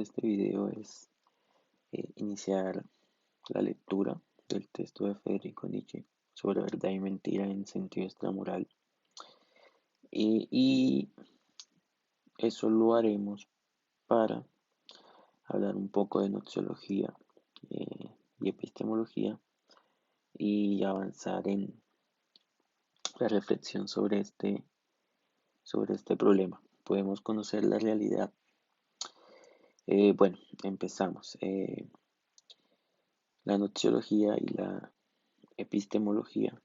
este video es iniciar la lectura del texto de Federico Nietzsche sobre verdad y mentira en sentido extramoral. Y eso lo haremos para hablar un poco de noxiología y epistemología y avanzar en la reflexión sobre este problema. Podemos conocer la realidad. Bueno, empezamos. La noxiología y la epistemología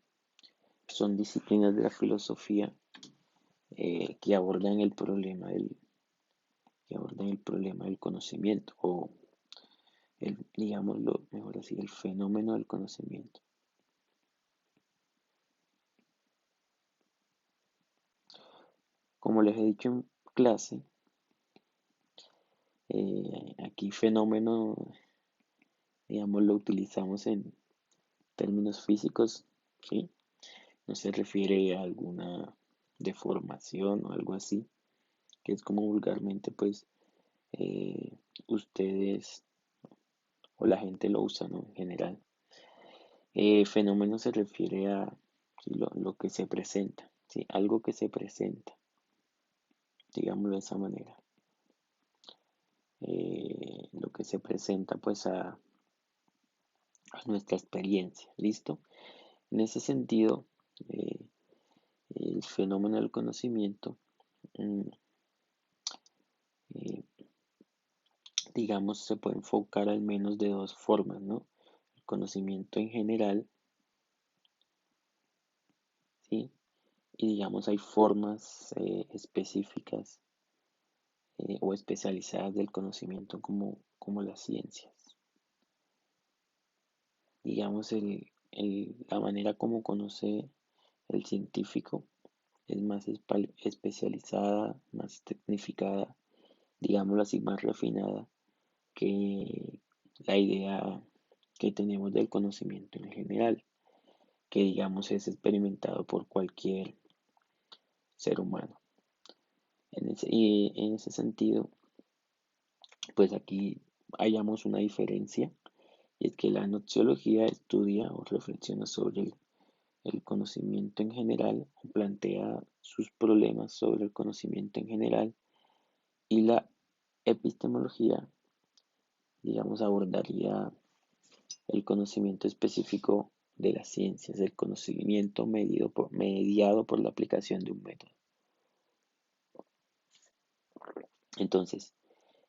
son disciplinas de la filosofía que abordan el problema del conocimiento o digámoslo mejor así, el fenómeno del conocimiento. Como les he dicho en clase, aquí fenómeno, digamos, lo utilizamos en términos físicos, ¿sí? No se refiere a alguna deformación o algo así, que es como vulgarmente, pues, eh, ustedes o la gente lo usa, ¿no? En general. Fenómeno se refiere a ¿sí? lo que se presenta, ¿sí? Algo que se presenta, digámoslo de esa manera. Lo que se presenta pues a nuestra experiencia, ¿listo? En ese sentido, eh, el fenómeno del conocimiento, mm, eh, digamos, se puede enfocar al menos de dos formas, ¿no? El conocimiento en general, ¿sí? Y digamos, hay formas específicas o especializadas del conocimiento como las ciencias. Digamos, la manera como conoce el científico es más especializada, más tecnificada, digámoslo así, más refinada que la idea que tenemos del conocimiento en general, que digamos es experimentado por cualquier ser humano. Y en ese sentido, pues aquí hallamos una diferencia, y es que la noxiología estudia o reflexiona sobre el conocimiento en general o plantea sus problemas sobre el conocimiento en general, y la epistemología, digamos, abordaría el conocimiento específico de las ciencias, el conocimiento mediado por la aplicación de un método. Entonces,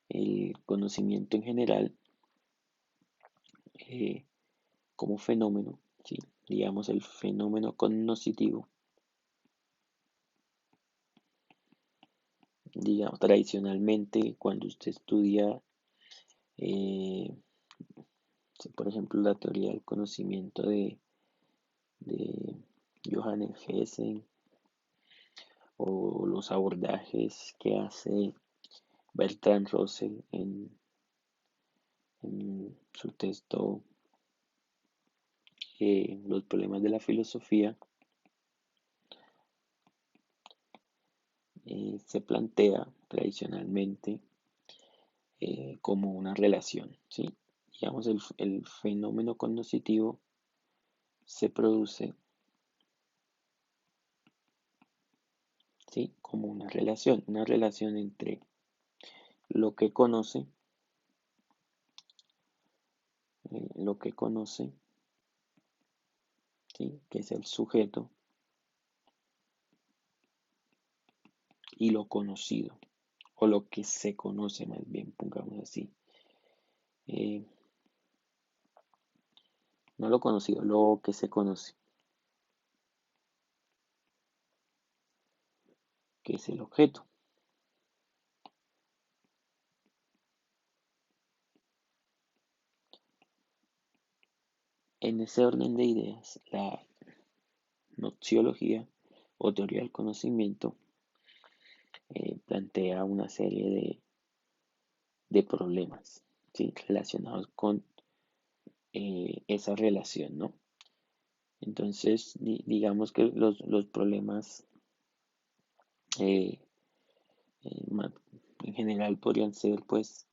el conocimiento en general eh, como fenómeno, ¿sí? Digamos el fenómeno cognoscitivo, digamos tradicionalmente cuando usted estudia, eh, por ejemplo, la teoría del conocimiento de Johannes Hessen o los abordajes que hace Bertrand Russell en su texto Los problemas de la filosofía, se plantea tradicionalmente como una relación, ¿sí? Digamos, el fenómeno cognoscitivo se produce, ¿sí? Como una relación entre lo que conoce, lo que conoce, ¿sí? Que es el sujeto, y lo conocido, o lo que se conoce más bien, pongamos así. Eh, no lo conocido, lo que se conoce, que es el objeto. En ese orden de ideas, la noxiología o teoría del conocimiento plantea una serie de problemas, ¿sí? Relacionados con esa relación, ¿no? Entonces, digamos que los problemas eh, en general podrían ser, pues,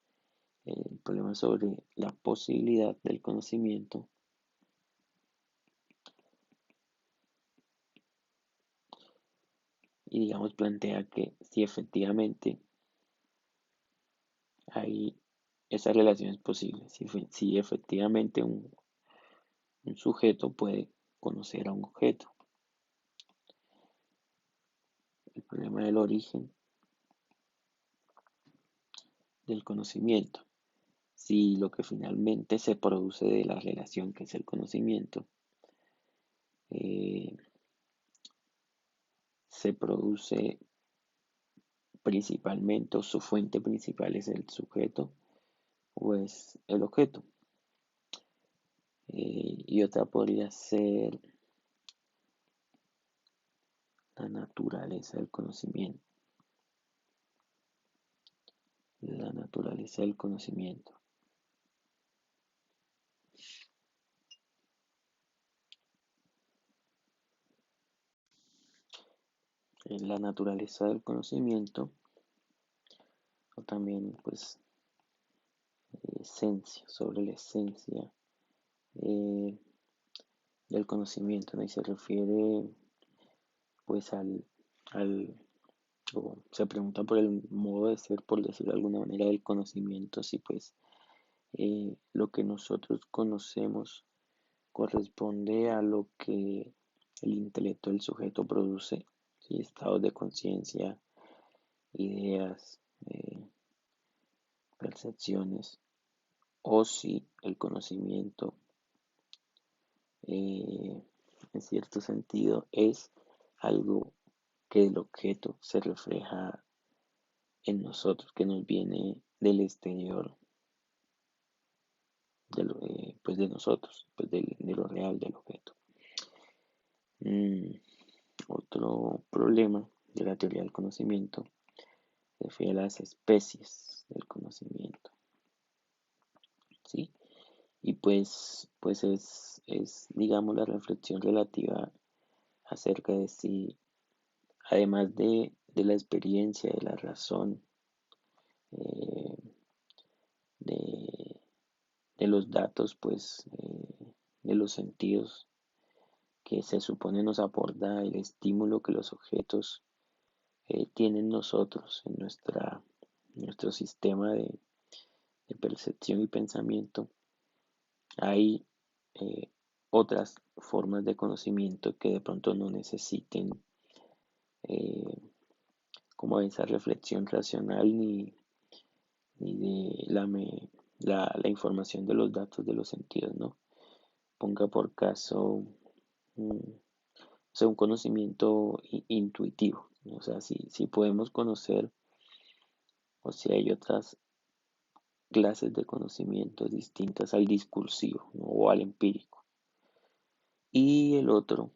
el problema sobre la posibilidad del conocimiento, y digamos plantea que si efectivamente hay esa relación es posible, si efectivamente un sujeto puede conocer a un objeto. El problema del origen del conocimiento. Si lo que finalmente se produce de la relación que es el conocimiento eh, se produce principalmente, o su fuente principal es el sujeto o es el objeto. Y otra podría ser la naturaleza del conocimiento. La naturaleza del conocimiento. La naturaleza del conocimiento, o también pues esencia, sobre la esencia eh, del conocimiento, ¿no? Y se refiere pues al o se pregunta por el modo de ser, por decirlo de alguna manera, del conocimiento, si pues lo que nosotros conocemos corresponde a lo que el intelecto del sujeto produce, ¿sí? Estados de conciencia, ideas, percepciones, o si el conocimiento, eh, en cierto sentido, es algo que el objeto se refleja en nosotros, que nos viene del exterior, pues de nosotros, pues de lo real del objeto. Otro problema de la teoría del conocimiento se refiere a las especies del conocimiento, ¿sí? Y pues es, digamos, la reflexión relativa acerca de si, además de la experiencia, de la razón, eh, de, de los datos, pues, de los sentidos que se supone nos aporta el estímulo que los objetos tienen nosotros en nuestro sistema de percepción y pensamiento, hay eh, otras formas de conocimiento que de pronto no necesiten eh, como esa reflexión racional ni de la información de los datos de los sentidos, ¿no? Ponga por caso o sea, un conocimiento intuitivo, ¿no? O sea, si podemos conocer o si hay otras clases de conocimientos distintas al discursivo, ¿no? O al empírico. Y el otro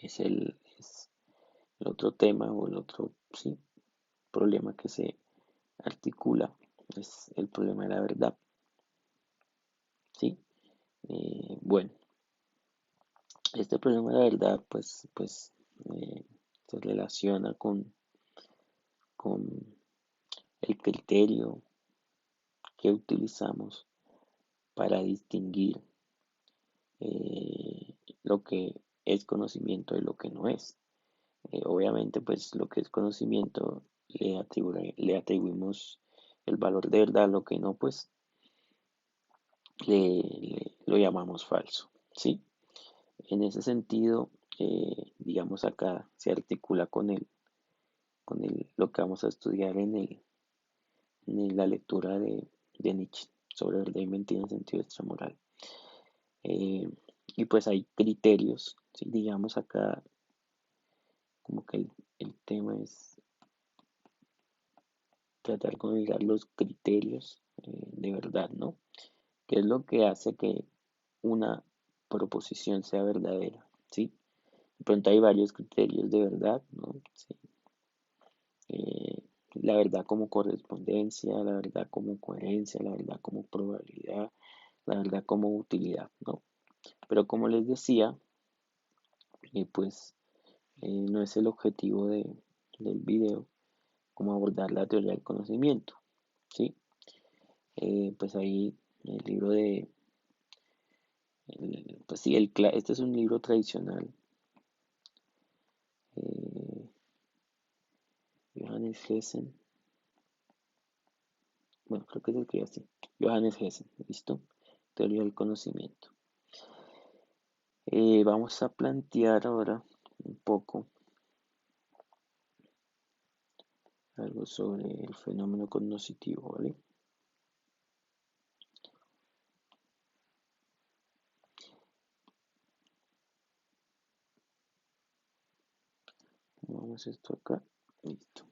es el otro tema o el otro sí, problema que se articula, es el problema de la verdad. ¿Sí? Bueno, este problema de la verdad se relaciona con el criterio que utilizamos para distinguir eh, lo que es conocimiento de lo que no es. Obviamente, pues lo que es conocimiento le atribuimos el valor de verdad, lo que no, pues lo llamamos falso, ¿sí? En ese sentido, digamos acá se articula lo que vamos a estudiar en la lectura de Nietzsche sobre verdad y mentira en sentido extramoral. Eh, y pues hay criterios, ¿sí? Digamos acá como que el tema es tratar de mirar los criterios de verdad, ¿no? ¿Qué es lo que hace que una proposición sea verdadera? ¿Sí? De pronto hay varios criterios de verdad, ¿no? Sí. Eh, la verdad como correspondencia, la verdad como coherencia, la verdad como probabilidad, la verdad como utilidad, ¿no? Pero como les decía, pues no es el objetivo del video como abordar la teoría del conocimiento, ¿sí? Pues ahí el libro de, pues sí, este es un libro tradicional. eh, Johannes Hessen, bueno, creo que se escribe así, Johannes Hessen, ¿listo? Teoría del conocimiento. Vamos a plantear ahora un poco algo sobre el fenómeno cognoscitivo, ¿vale? Vamos esto acá, listo.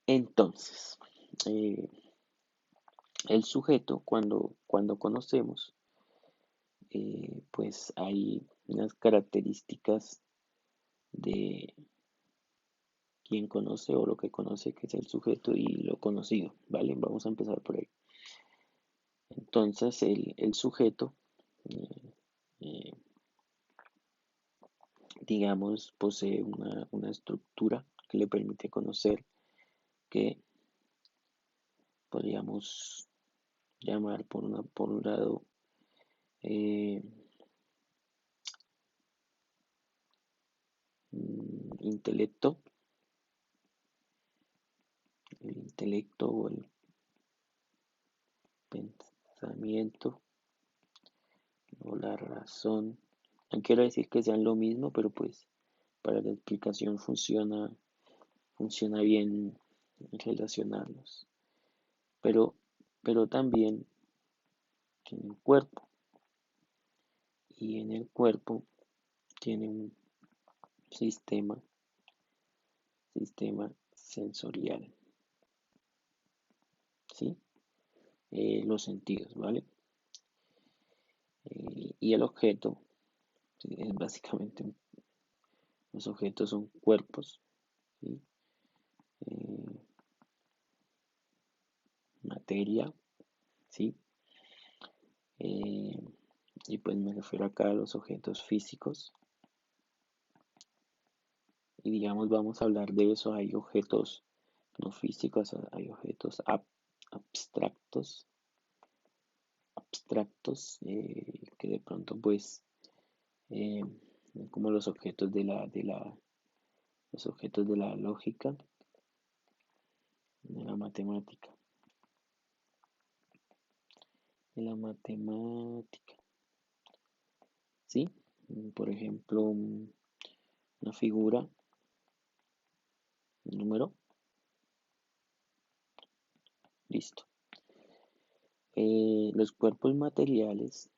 Entonces, eh, el sujeto, cuando conocemos, pues hay unas características de quien conoce o lo que conoce, que es el sujeto y lo conocido, ¿vale? Vamos a empezar por ahí. Entonces, el sujeto, eh, eh, digamos, posee una estructura que le permite conocer, que podríamos llamar por un lado, eh, intelecto, el intelecto o el pensamiento o la razón. No quiero decir que sean lo mismo, pero pues para la explicación funciona bien relacionarlos. Pero, pero también tiene un cuerpo, y en el cuerpo tiene un sistema sensorial, ¿sí? Los sentidos, ¿vale? Y el objeto, ¿sí? Es básicamente, los objetos son cuerpos, ¿sí? Eh, Materia, ¿sí? Eh, y pues me refiero acá a los objetos físicos. Y digamos, vamos a hablar de eso. Hay objetos no físicos, hay objetos abstractos, que de pronto pues, eh, como los objetos de la lógica, de la matemática, ¿sí? Por ejemplo, una figura, un número, listo. Los cuerpos materiales,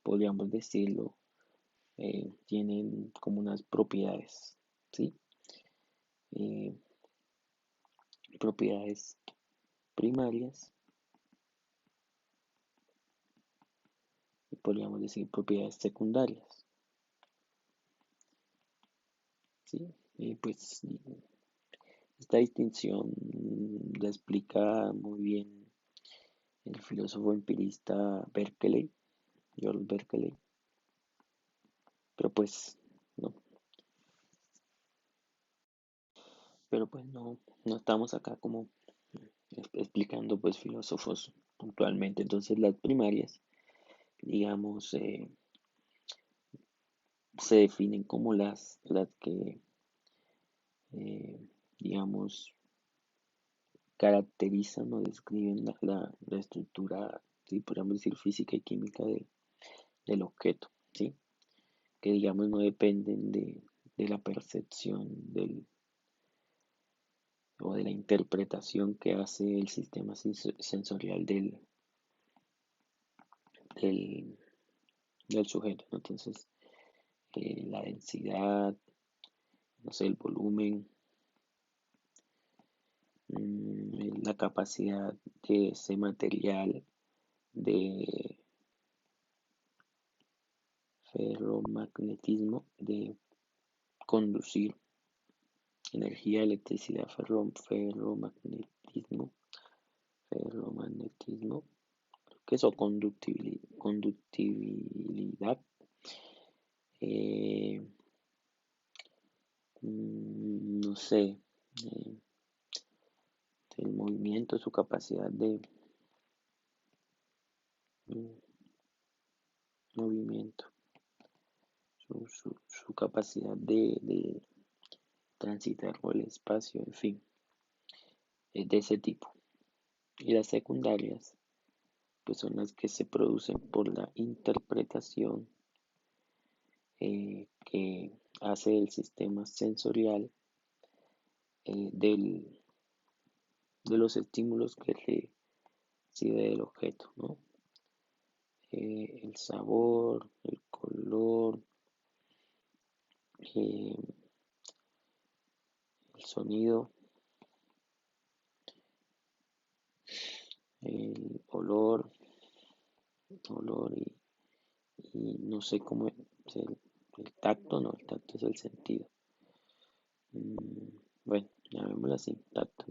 podríamos decirlo, tienen como unas propiedades, ¿sí? Eh, Propiedades primarias y podríamos decir propiedades secundarias, ¿sí? Y pues esta distinción la explica muy bien el filósofo empirista Berkeley, George Berkeley, pero pues no, no estamos acá como explicando pues filósofos puntualmente. Entonces las primarias, digamos, se definen como las que, eh, digamos, caracterizan o describen la estructura, ¿sí? Podríamos decir física y química del objeto, ¿sí? Que digamos no dependen de la percepción o de la interpretación que hace el sistema sensorial del, del sujeto, ¿no? Entonces, la densidad, no sé, el volumen, la capacidad de ese material de ferromagnetismo, de conducir energía, electricidad, ferromagnetismo, que eso, conductibilidad, eh, no sé, el movimiento, su capacidad de movimiento, su capacidad de transitar por el espacio, en fin, es de ese tipo. Y las secundarias, pues son las que se producen por la interpretación que hace el sistema sensorial de los estímulos que recibe el objeto, ¿no? El sabor, el color, eh, el sonido, el olor y no sé cómo es el tacto, no, el tacto es el sentido. Bueno, llamémoslo así, tacto,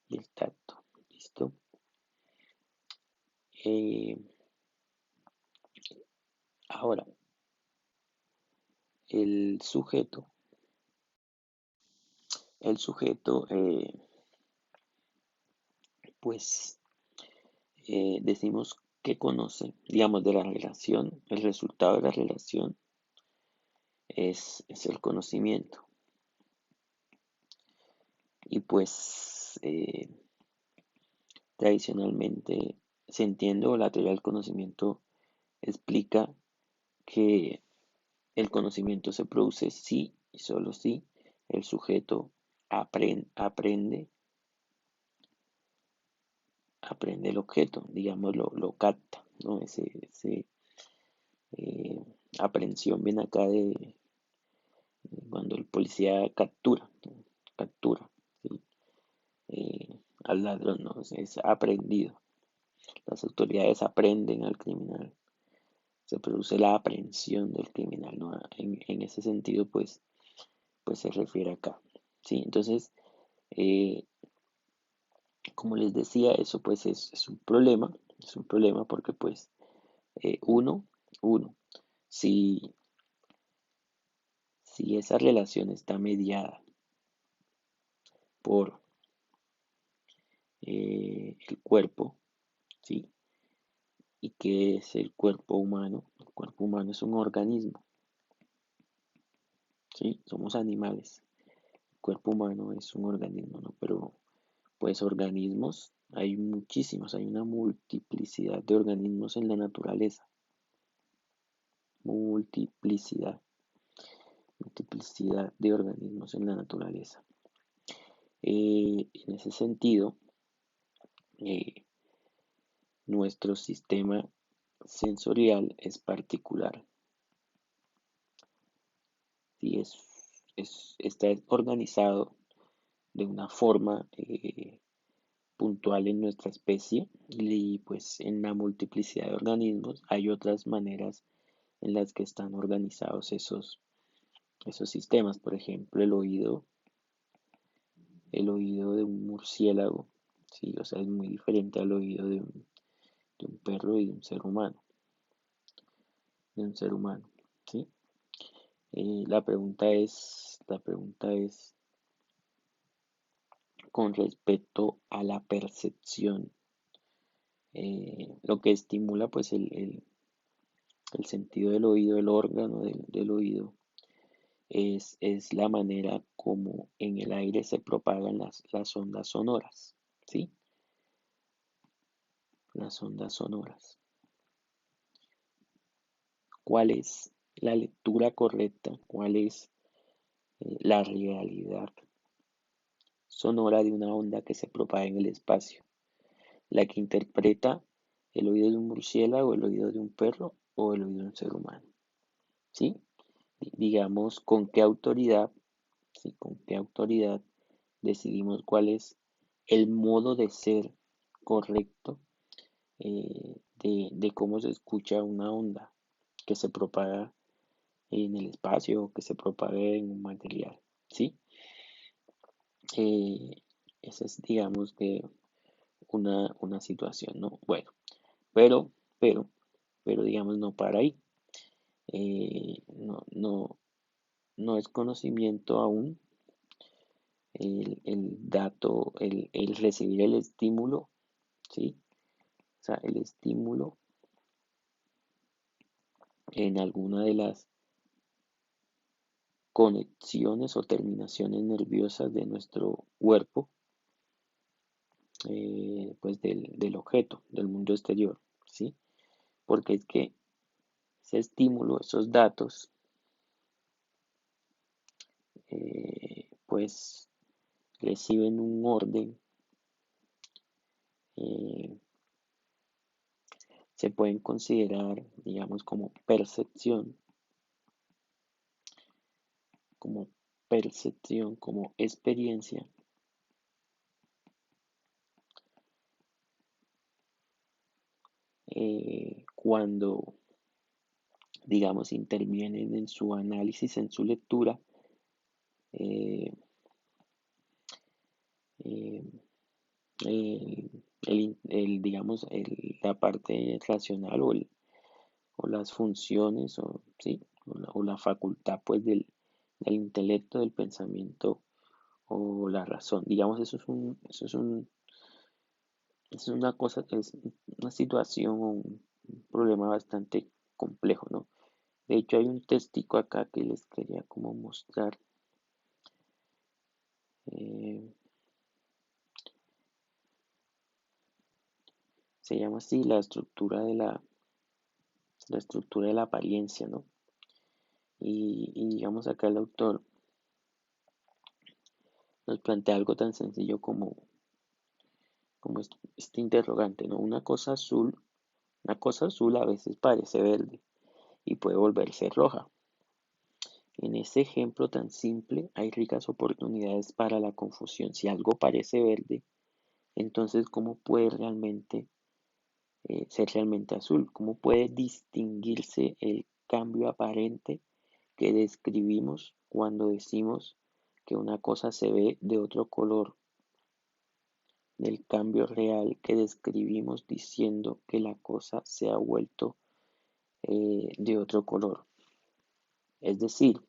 y el tacto, ¿listo? Eh, Ahora, el sujeto, pues decimos que conoce, digamos, de la relación, el resultado de la relación es el conocimiento. Y pues tradicionalmente se entiende o la teoría del conocimiento explica que el conocimiento se produce si y solo si el sujeto aprende el objeto, digamos, lo capta, ¿no? Ese eh, aprehensión viene acá de cuando el policía captura, ¿sí? Al ladrón, ¿no? Es aprendido. Las autoridades aprenden al criminal, se produce la aprehensión del criminal, ¿no? En ese sentido, pues se refiere acá, ¿sí? Entonces, eh, como les decía, eso pues es un problema porque pues eh, uno, uno, si, si esa relación está mediada por el cuerpo, ¿sí? ¿Y qué es el cuerpo humano? El cuerpo humano es un organismo, ¿sí? Somos animales. El cuerpo humano es un organismo, ¿no? Pero pues organismos, hay muchísimos, hay una multiplicidad de organismos en la naturaleza. Multiplicidad, multiplicidad de organismos en la naturaleza. En ese sentido, eh, nuestro sistema sensorial es particular. ¿Sí? Está organizado de una forma puntual en nuestra especie y pues en la multiplicidad de organismos hay otras maneras en las que están organizados esos sistemas. Por ejemplo, el oído de un murciélago, ¿sí? O sea, es muy diferente al oído de un perro y de un ser humano, ¿sí? La pregunta es con respecto a la percepción, lo que estimula pues el sentido del oído, el órgano del oído, es la manera como en el aire se propagan las ondas sonoras, ¿sí? Las ondas sonoras. ¿Cuál es la lectura correcta? ¿Cuál es la realidad sonora de una onda que se propaga en el espacio? ¿La que interpreta el oído de un murciélago, el oído de un perro o el oído de un ser humano? ¿Sí? Digamos, ¿con qué autoridad, sí, con qué autoridad decidimos cuál es el modo de ser correcto de cómo se escucha una onda que se propaga en el espacio o que se propaga en un material, ¿sí? Eh, Esa es, digamos, que una situación, ¿no? Bueno, pero, pero, pero, digamos, no para ahí. No, no, no es conocimiento aún el dato, el recibir el estímulo, ¿sí? O sea, el estímulo en alguna de las conexiones o terminaciones nerviosas de nuestro cuerpo, pues del objeto, del mundo exterior, ¿sí? Porque es que ese estímulo, esos datos, pues reciben un orden, eh, se pueden considerar, digamos, como percepción, como experiencia, cuando, digamos, intervienen en su análisis, en su lectura, eh, eh, digamos, la parte racional o las funciones, o, ¿sí? O la facultad, pues, del intelecto, del pensamiento o la razón. Digamos, es una cosa, es una situación o un problema bastante complejo, ¿no? De hecho, hay un testigo acá que les quería como mostrar. eh, Se llama así la estructura de la apariencia, ¿no? Y digamos acá el autor nos plantea algo tan sencillo como este interrogante, ¿no? Una cosa azul a veces parece verde y puede volverse roja. En ese ejemplo tan simple hay ricas oportunidades para la confusión. Si algo parece verde, entonces ¿cómo puede realmente ser realmente azul? ¿Cómo puede distinguirse el cambio aparente que describimos cuando decimos que una cosa se ve de otro color, del cambio real que describimos diciendo que la cosa se ha vuelto de otro color? Es decir,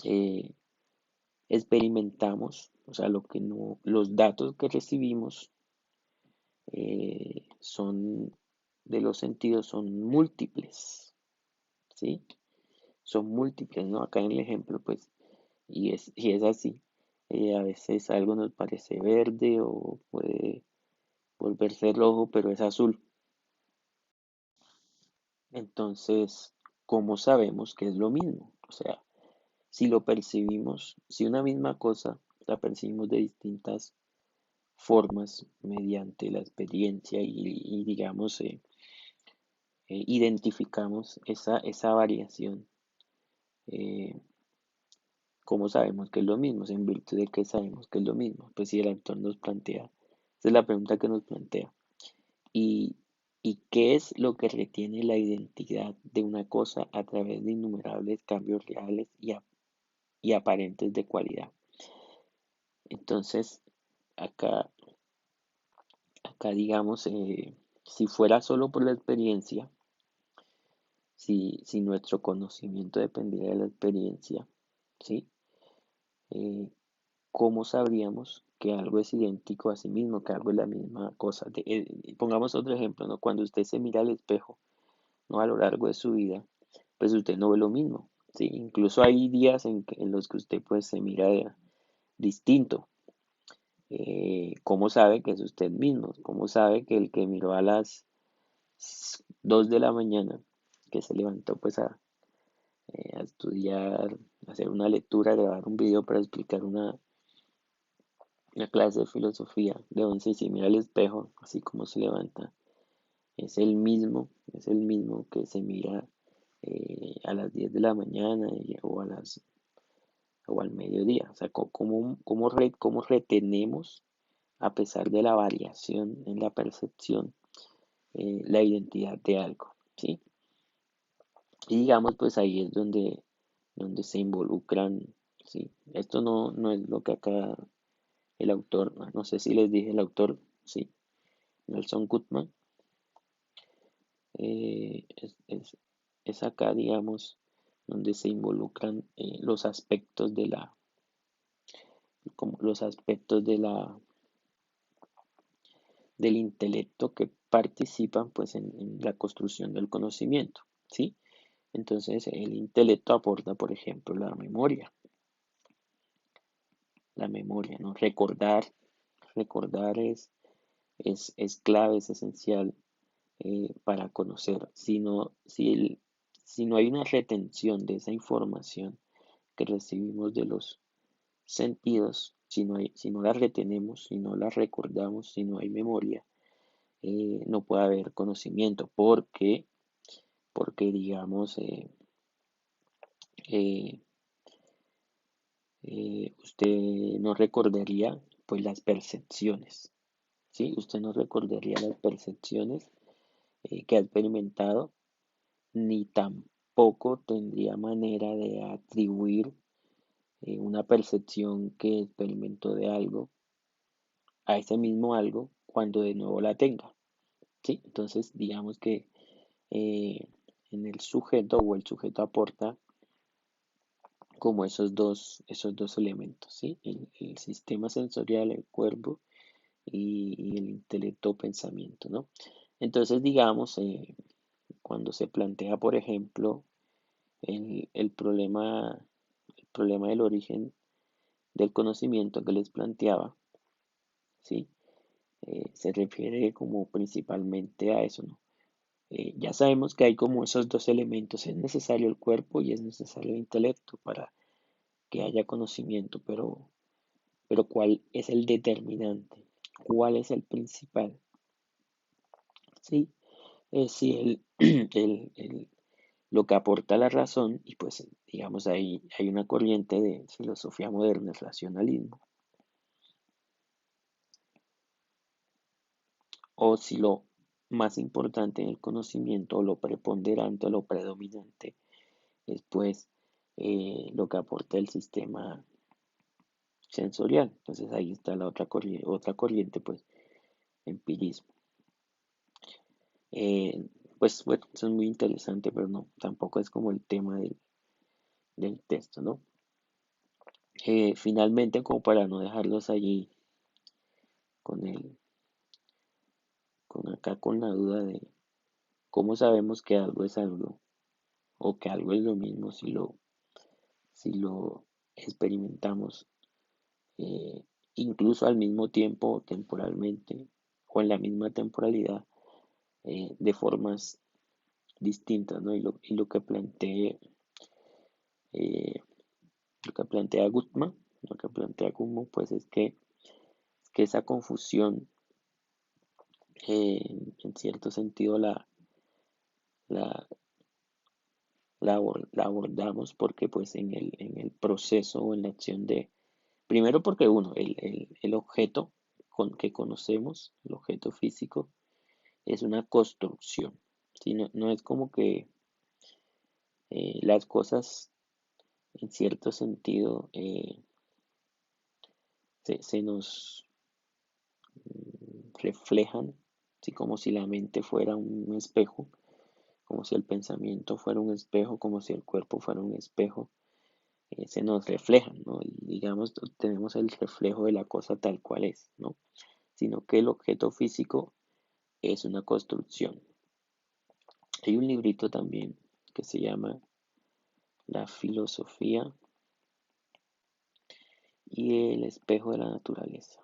eh, experimentamos, o sea, lo que no, los datos que recibimos son de los sentidos son múltiples, ¿sí? Son múltiples, ¿no? Acá en el ejemplo, pues, y es así. A veces algo nos parece verde o puede volverse rojo, pero es azul. Entonces, ¿cómo sabemos que es lo mismo? O sea, si lo percibimos, si una misma cosa la percibimos de distintas formas mediante la experiencia y digamos, identificamos esa variación, eh, ¿cómo sabemos que es lo mismo? En virtud de que sabemos que es lo mismo. Pues si el autor nos plantea, esa es la pregunta que nos plantea. ¿Y, y qué es lo que retiene la identidad de una cosa a través de innumerables cambios reales y aparentes de cualidad? Entonces, acá, acá digamos, si fuera solo por la experiencia, si nuestro conocimiento dependiera de la experiencia, ¿sí? Eh, ¿Cómo sabríamos que algo es idéntico a sí mismo, que algo es la misma cosa? Pongamos otro ejemplo, ¿no? Cuando usted se mira al espejo, ¿no? A lo largo de su vida, pues usted no ve lo mismo, ¿sí? Incluso hay días en los que usted pues se mira distinto. ¿Cómo sabe que es usted mismo? ¿Cómo sabe que el que miró a las 2 de la mañana, que se levantó pues a estudiar, a hacer una lectura, a grabar un video para explicar una clase de filosofía de 11 y se mira al espejo, así como se levanta, es el mismo que se mira a las 10 de la mañana o al mediodía? O sea, cómo retenemos, a pesar de la variación en la percepción, la identidad de algo, ¿sí? Y digamos, pues ahí es donde se involucran, ¿sí? Esto no es lo que acá el autor, no sé si les dije el autor, sí, Nelson Goodman, eh, es, es- es acá, digamos, donde se involucran los aspectos como los aspectos del intelecto que participan pues en la construcción del conocimiento, ¿sí? Entonces el intelecto aporta, por ejemplo, la memoria, ¿no? Recordar es clave, es esencial para conocer. Si no hay una retención de esa información que recibimos de los sentidos, si no la retenemos, si no la recordamos, si no hay memoria, no puede haber conocimiento, porque digamos, eh, usted no recordaría pues las percepciones, ¿sí? Usted no recordaría las percepciones que ha experimentado, ni tampoco tendría manera de atribuir una percepción que experimentó de algo a ese mismo algo cuando de nuevo la tenga, ¿sí? Entonces, digamos que eh, en el sujeto o el sujeto aporta como esos dos elementos, ¿sí? El sistema sensorial, el cuerpo y el intelecto o pensamiento, ¿no? Entonces, digamos, cuando se plantea, por ejemplo, el problema del origen del conocimiento que les planteaba, ¿sí? Se refiere como principalmente a eso, ¿no? Ya sabemos que hay como esos dos elementos, es necesario el cuerpo y es necesario el intelecto para que haya conocimiento, pero ¿cuál es el determinante? ¿Cuál es el principal? Sí, si lo que aporta la razón, y pues digamos ahí hay una corriente de filosofía moderna, el racionalismo, o si lo más importante en el conocimiento, o lo preponderante, o lo predominante, es pues lo que aporta el sistema sensorial. Entonces ahí está la otra corriente pues empirismo. Eh, pues bueno, eso es muy interesante, pero no, tampoco es como el tema del texto, ¿no? Finalmente, como para no dejarlos allí con con la duda de cómo sabemos que algo es algo, o que algo es lo mismo si lo experimentamos, eh, incluso al mismo tiempo, temporalmente, o en la misma temporalidad, de formas distintas, ¿no? Y eh, lo que plantea Gutmann, lo que plantea Gutmann, pues es que esa confusión, en cierto sentido, la, la abordamos porque pues en el proceso o en la acción primero porque uno, el objeto que conocemos, el objeto físico, es una construcción, ¿sí? No es como que las cosas en cierto sentido se nos reflejan, ¿sí? Como si la mente fuera un espejo, como si el pensamiento fuera un espejo, como si el cuerpo fuera un espejo, se nos reflejan, ¿no? Y digamos, tenemos el reflejo de la cosa tal cual es, ¿no? Sino que el objeto físico es una construcción. Hay un librito también que se llama La filosofía y el espejo de la naturaleza.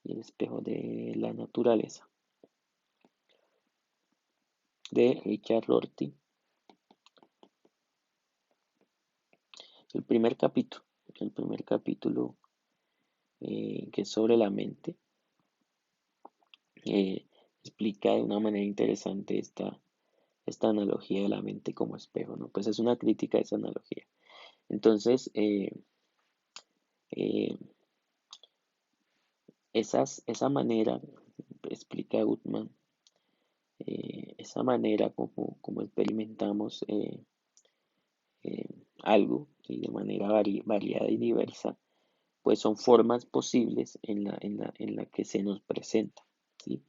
Y el espejo de la naturaleza, de Richard Rorty. El primer capítulo, el primer capítulo que es sobre la mente, eh, explica de una manera interesante esta analogía de la mente como espejo, ¿no? Pues es una crítica a esa analogía. Entonces, eh, esa manera, explica Gutmann, esa manera como experimentamos eh, algo y de manera variada y diversa, pues son formas posibles en la que se nos presenta, ¿sí?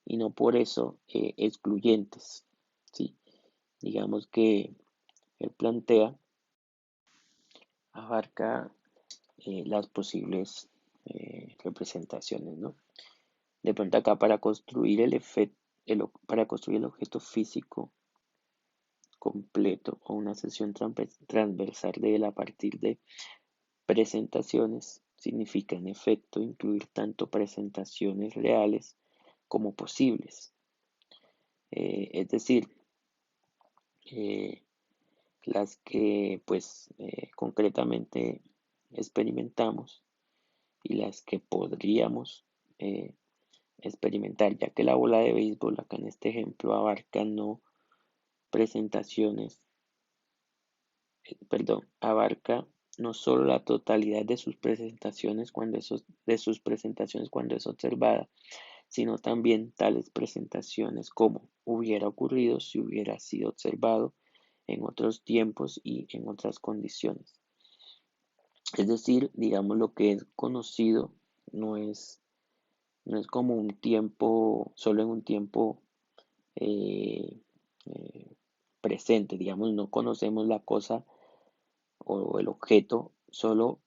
Y no por eso excluyentes, ¿sí? Digamos que él plantea, abarca las posibles representaciones, ¿no? De pronto acá para construir para construir el objeto físico completo o una sesión transversal de él a partir de presentaciones, significa en efecto incluir tanto presentaciones reales como posibles. Es decir, eh, las que pues concretamente experimentamos y las que podríamos eh, experimentar, ya que la bola de béisbol acá en este ejemplo abarca no presentaciones, abarca no solo la totalidad de sus presentaciones cuando es observada, sino también tales presentaciones como hubiera ocurrido si hubiera sido observado en otros tiempos y en otras condiciones. Es decir, digamos, lo que es conocido no es, no es como un tiempo, solo en un tiempo eh, eh, presente, digamos, no conocemos la cosa o el objeto solo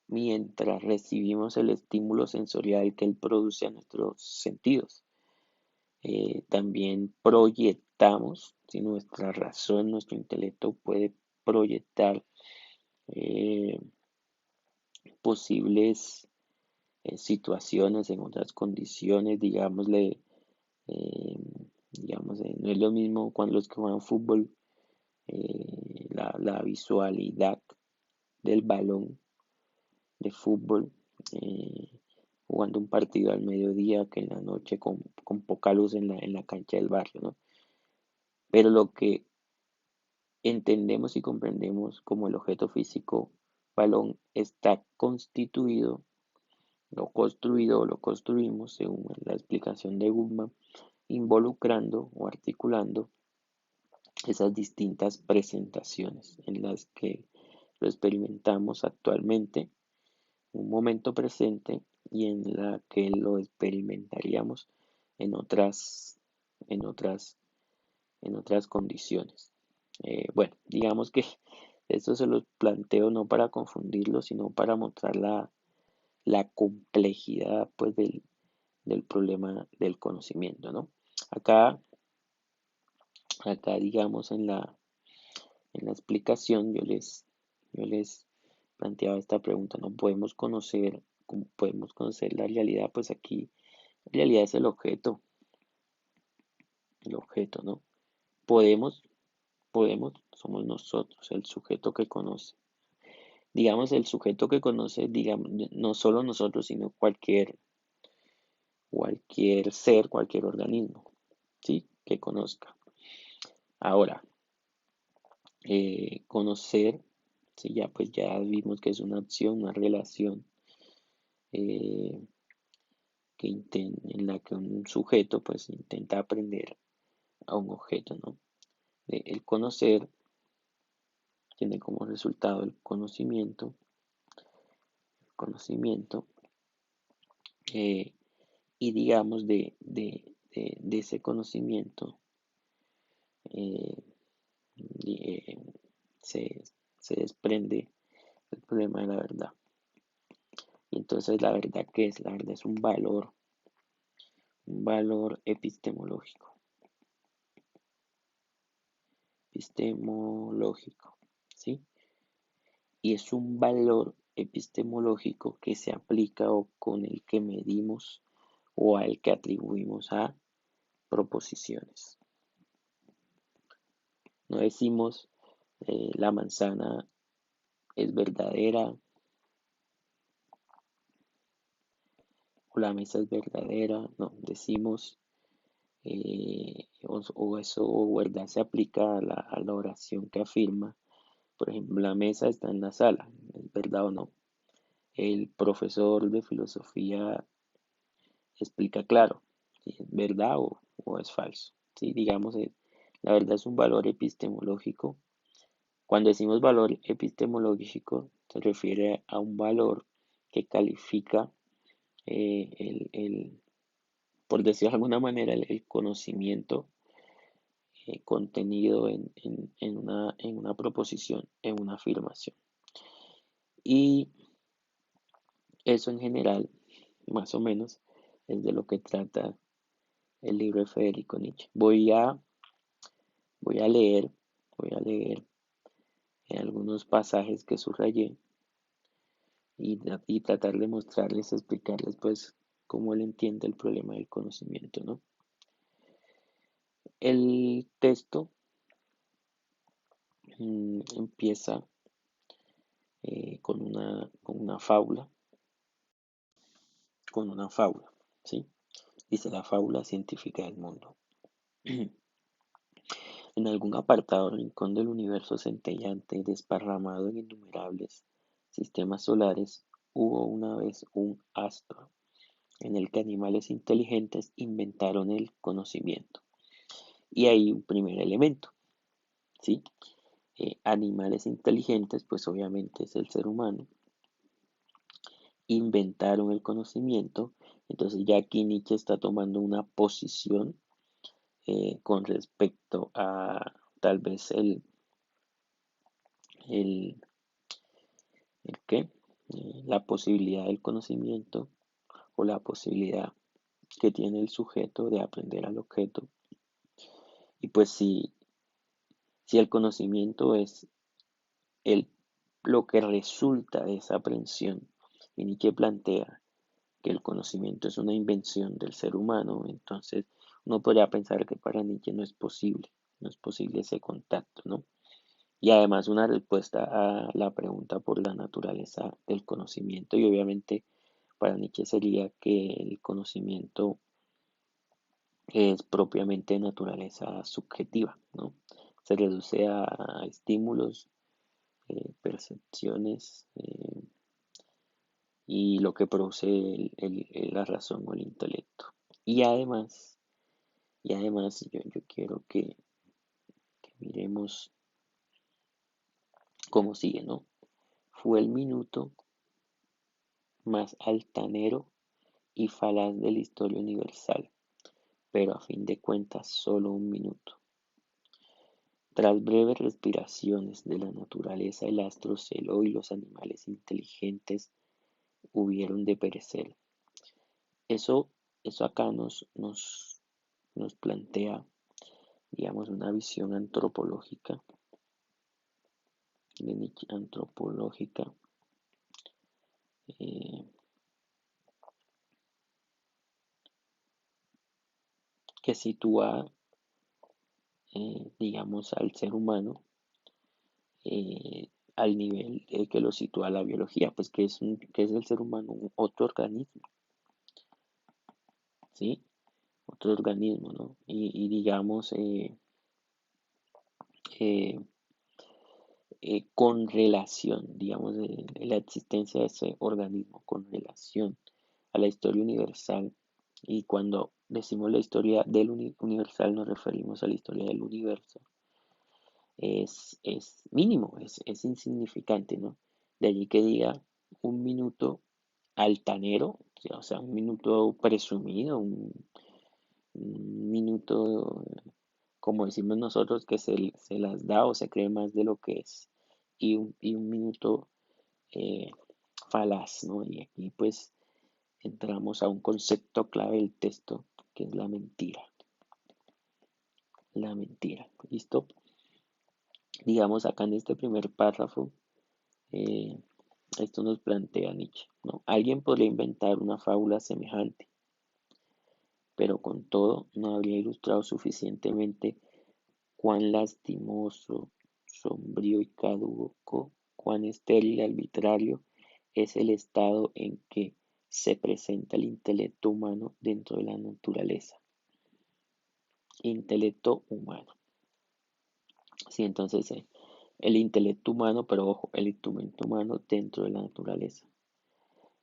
mientras recibimos el estímulo sensorial que él produce a nuestros sentidos. También proyectamos, si nuestra razón, nuestro intelecto puede proyectar eh, posibles situaciones en otras condiciones, digámosle, eh, no es lo mismo cuando los que juegan fútbol, la visualidad del balón de fútbol, jugando un partido al mediodía que en la noche con poca luz en la cancha del barrio, ¿no? Pero lo que entendemos y comprendemos como el objeto físico balón está constituido, lo construimos según la explicación de Goodman, involucrando o articulando esas distintas presentaciones en las que lo experimentamos actualmente, un momento presente y en la que lo experimentaríamos en en otras, en otras condiciones. Bueno, digamos que esto se lo planteo no para confundirlo, sino para mostrar la complejidad pues, del problema del conocimiento, ¿no? Acá, acá digamos, en la explicación, yo les planteaba esta pregunta, ¿no? Podemos conocer, ¿cómo podemos conocer la realidad? Pues aquí, la realidad es el objeto, ¿no? Podemos, somos nosotros, el sujeto que conoce. Digamos, el sujeto que conoce, digamos, no solo nosotros, sino cualquier ser, cualquier organismo, ¿sí? Que conozca. Ahora, conocer, ¿sí? Ya pues ya vimos que es una acción, una relación eh, en la que un sujeto pues intenta aprender a un objeto, ¿no? El conocer tiene como resultado el conocimiento eh, y digamos de ese conocimiento eh, eh, se, se desprende el problema de la verdad. Y entonces la verdad, ¿qué es? La verdad es un valor epistemológico, ¿sí? Y es un valor epistemológico que se aplica o con el que medimos o al que atribuimos a proposiciones. No decimos la manzana es verdadera o la mesa es verdadera, no, decimos o eso o verdad se aplica a la oración que afirma, por ejemplo, la mesa está en la sala, ¿es verdad o no? El profesor de filosofía explica claro si es verdad o es falso. ¿Sí? Digamos, la verdad es un valor epistemológico. Cuando decimos valor epistemológico, se refiere a un valor que califica por decirlo de alguna manera, el conocimiento contenido en una proposición, en una afirmación. Y Eso en general, más o menos, es de lo que trata el libro de Federico Nietzsche. Voy a leer, voy a leer algunos pasajes que subrayé y tratar de mostrarles, explicarles pues cómo él entiende el problema del conocimiento, ¿no? El texto empieza con una fábula, ¿sí? Dice la fábula científica del mundo. En algún apartado rincón del universo centellante y desparramado en innumerables sistemas solares, hubo una vez un astro en el que animales inteligentes inventaron el conocimiento. Y hay un primer elemento, ¿sí? Animales inteligentes, pues obviamente es el ser humano, inventaron el conocimiento. Entonces ya aquí Nietzsche está tomando una posición con respecto a tal vez el, el qué, la posibilidad del conocimiento o la posibilidad que tiene el sujeto de aprender al objeto. Y pues si el conocimiento es el, lo que resulta de esa aprehensión, y Nietzsche plantea que el conocimiento es una invención del ser humano, entonces uno podría pensar que para Nietzsche no es posible ese contacto, ¿no? Y además una respuesta a la pregunta por la naturaleza del conocimiento, y obviamente para Nietzsche sería que el conocimiento es propiamente de naturaleza subjetiva, ¿no? Se reduce a estímulos, percepciones y lo que produce la razón o el intelecto. Y además, yo quiero que miremos cómo sigue, ¿no? Fue el minuto más altanero y falaz de la historia universal, pero a fin de cuentas solo un minuto. Tras breves respiraciones de la naturaleza, el astro celó y los animales inteligentes hubieron de perecer. Eso, eso acá nos plantea, digamos, una visión antropológica, de Nietzsche, antropológica, eh, que sitúa, digamos, al ser humano al nivel que lo sitúa la biología, pues que es el ser humano, otro organismo, ¿sí? Otro organismo, ¿no? Y digamos, eh, con relación, digamos, de la existencia de ese organismo con relación a la historia universal. Y cuando decimos la historia del universal nos referimos a la historia del universo. Es mínimo, es insignificante, ¿no? De allí que diga un minuto altanero, o sea, un minuto presumido, un minuto, como decimos nosotros, que se las da o se cree más de lo que es, y un minuto eh, falaz, ¿no? Y aquí pues entramos a un concepto clave del texto, que es la mentira. La mentira, ¿listo? Digamos acá en este primer párrafo, eh, esto nos plantea Nietzsche, ¿no? Alguien podría inventar una fábula semejante, pero con todo no habría ilustrado suficientemente cuán lastimoso, sombrío y caduco, cuán estéril y arbitrario es el estado en que se presenta el intelecto humano dentro de la naturaleza. Intelecto humano. Sí, entonces el intelecto humano, pero ojo, el intelecto humano dentro de la naturaleza.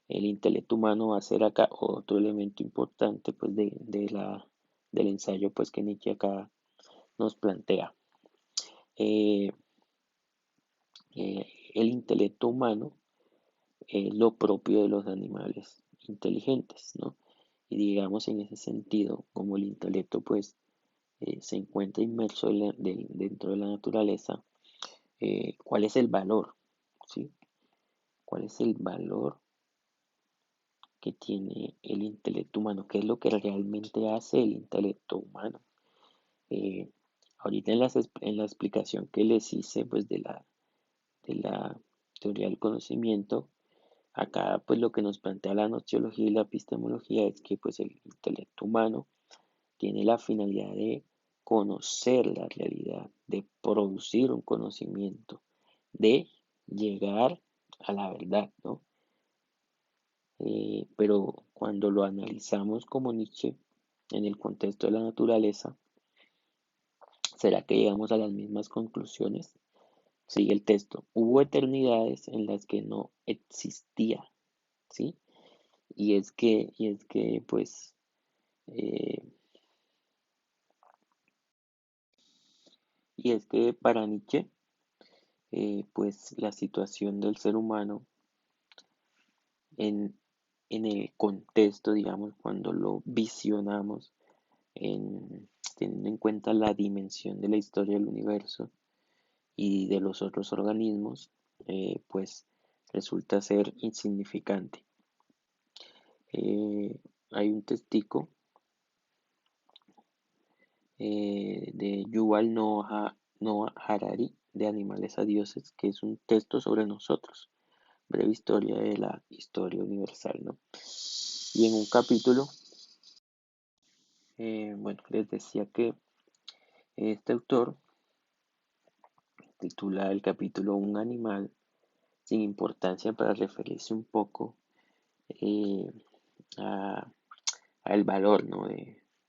El intelecto humano va a ser acá otro elemento importante pues del ensayo pues que Nietzsche acá nos plantea. Eh, el intelecto humano es lo propio de los animales inteligentes, ¿no? Y digamos en ese sentido, como el intelecto pues se encuentra inmerso dentro de la naturaleza, ¿cuál es el valor? ¿Sí? ¿Cuál es el valor que tiene el intelecto humano, qué es lo que realmente hace el intelecto humano. Eh, Ahorita en la explicación que les hice pues de la teoría del conocimiento, acá pues lo que nos plantea la nociología y la epistemología es que pues el intelecto humano tiene la finalidad de conocer la realidad, de producir un conocimiento, de llegar a la verdad, ¿no? Pero cuando lo analizamos como Nietzsche en el contexto de la naturaleza, ¿será que llegamos a las mismas conclusiones? Sigue el texto. Hubo eternidades en las que no existía, ¿sí? Y es que, pues, eh, y es que para Nietzsche, pues, la situación del ser humano en, en el contexto, digamos, cuando lo visionamos, teniendo en cuenta la dimensión de la historia del universo y de los otros organismos, pues resulta ser insignificante. Eh, Hay un testigo de Yuval Noah Harari, de Animales a Dioses, que es un texto sobre nosotros, breve historia de la historia universal, ¿no? Y en un capítulo, bueno, les decía que este autor titula el capítulo Un animal sin importancia para referirse un poco eh, a, al valor, ¿no?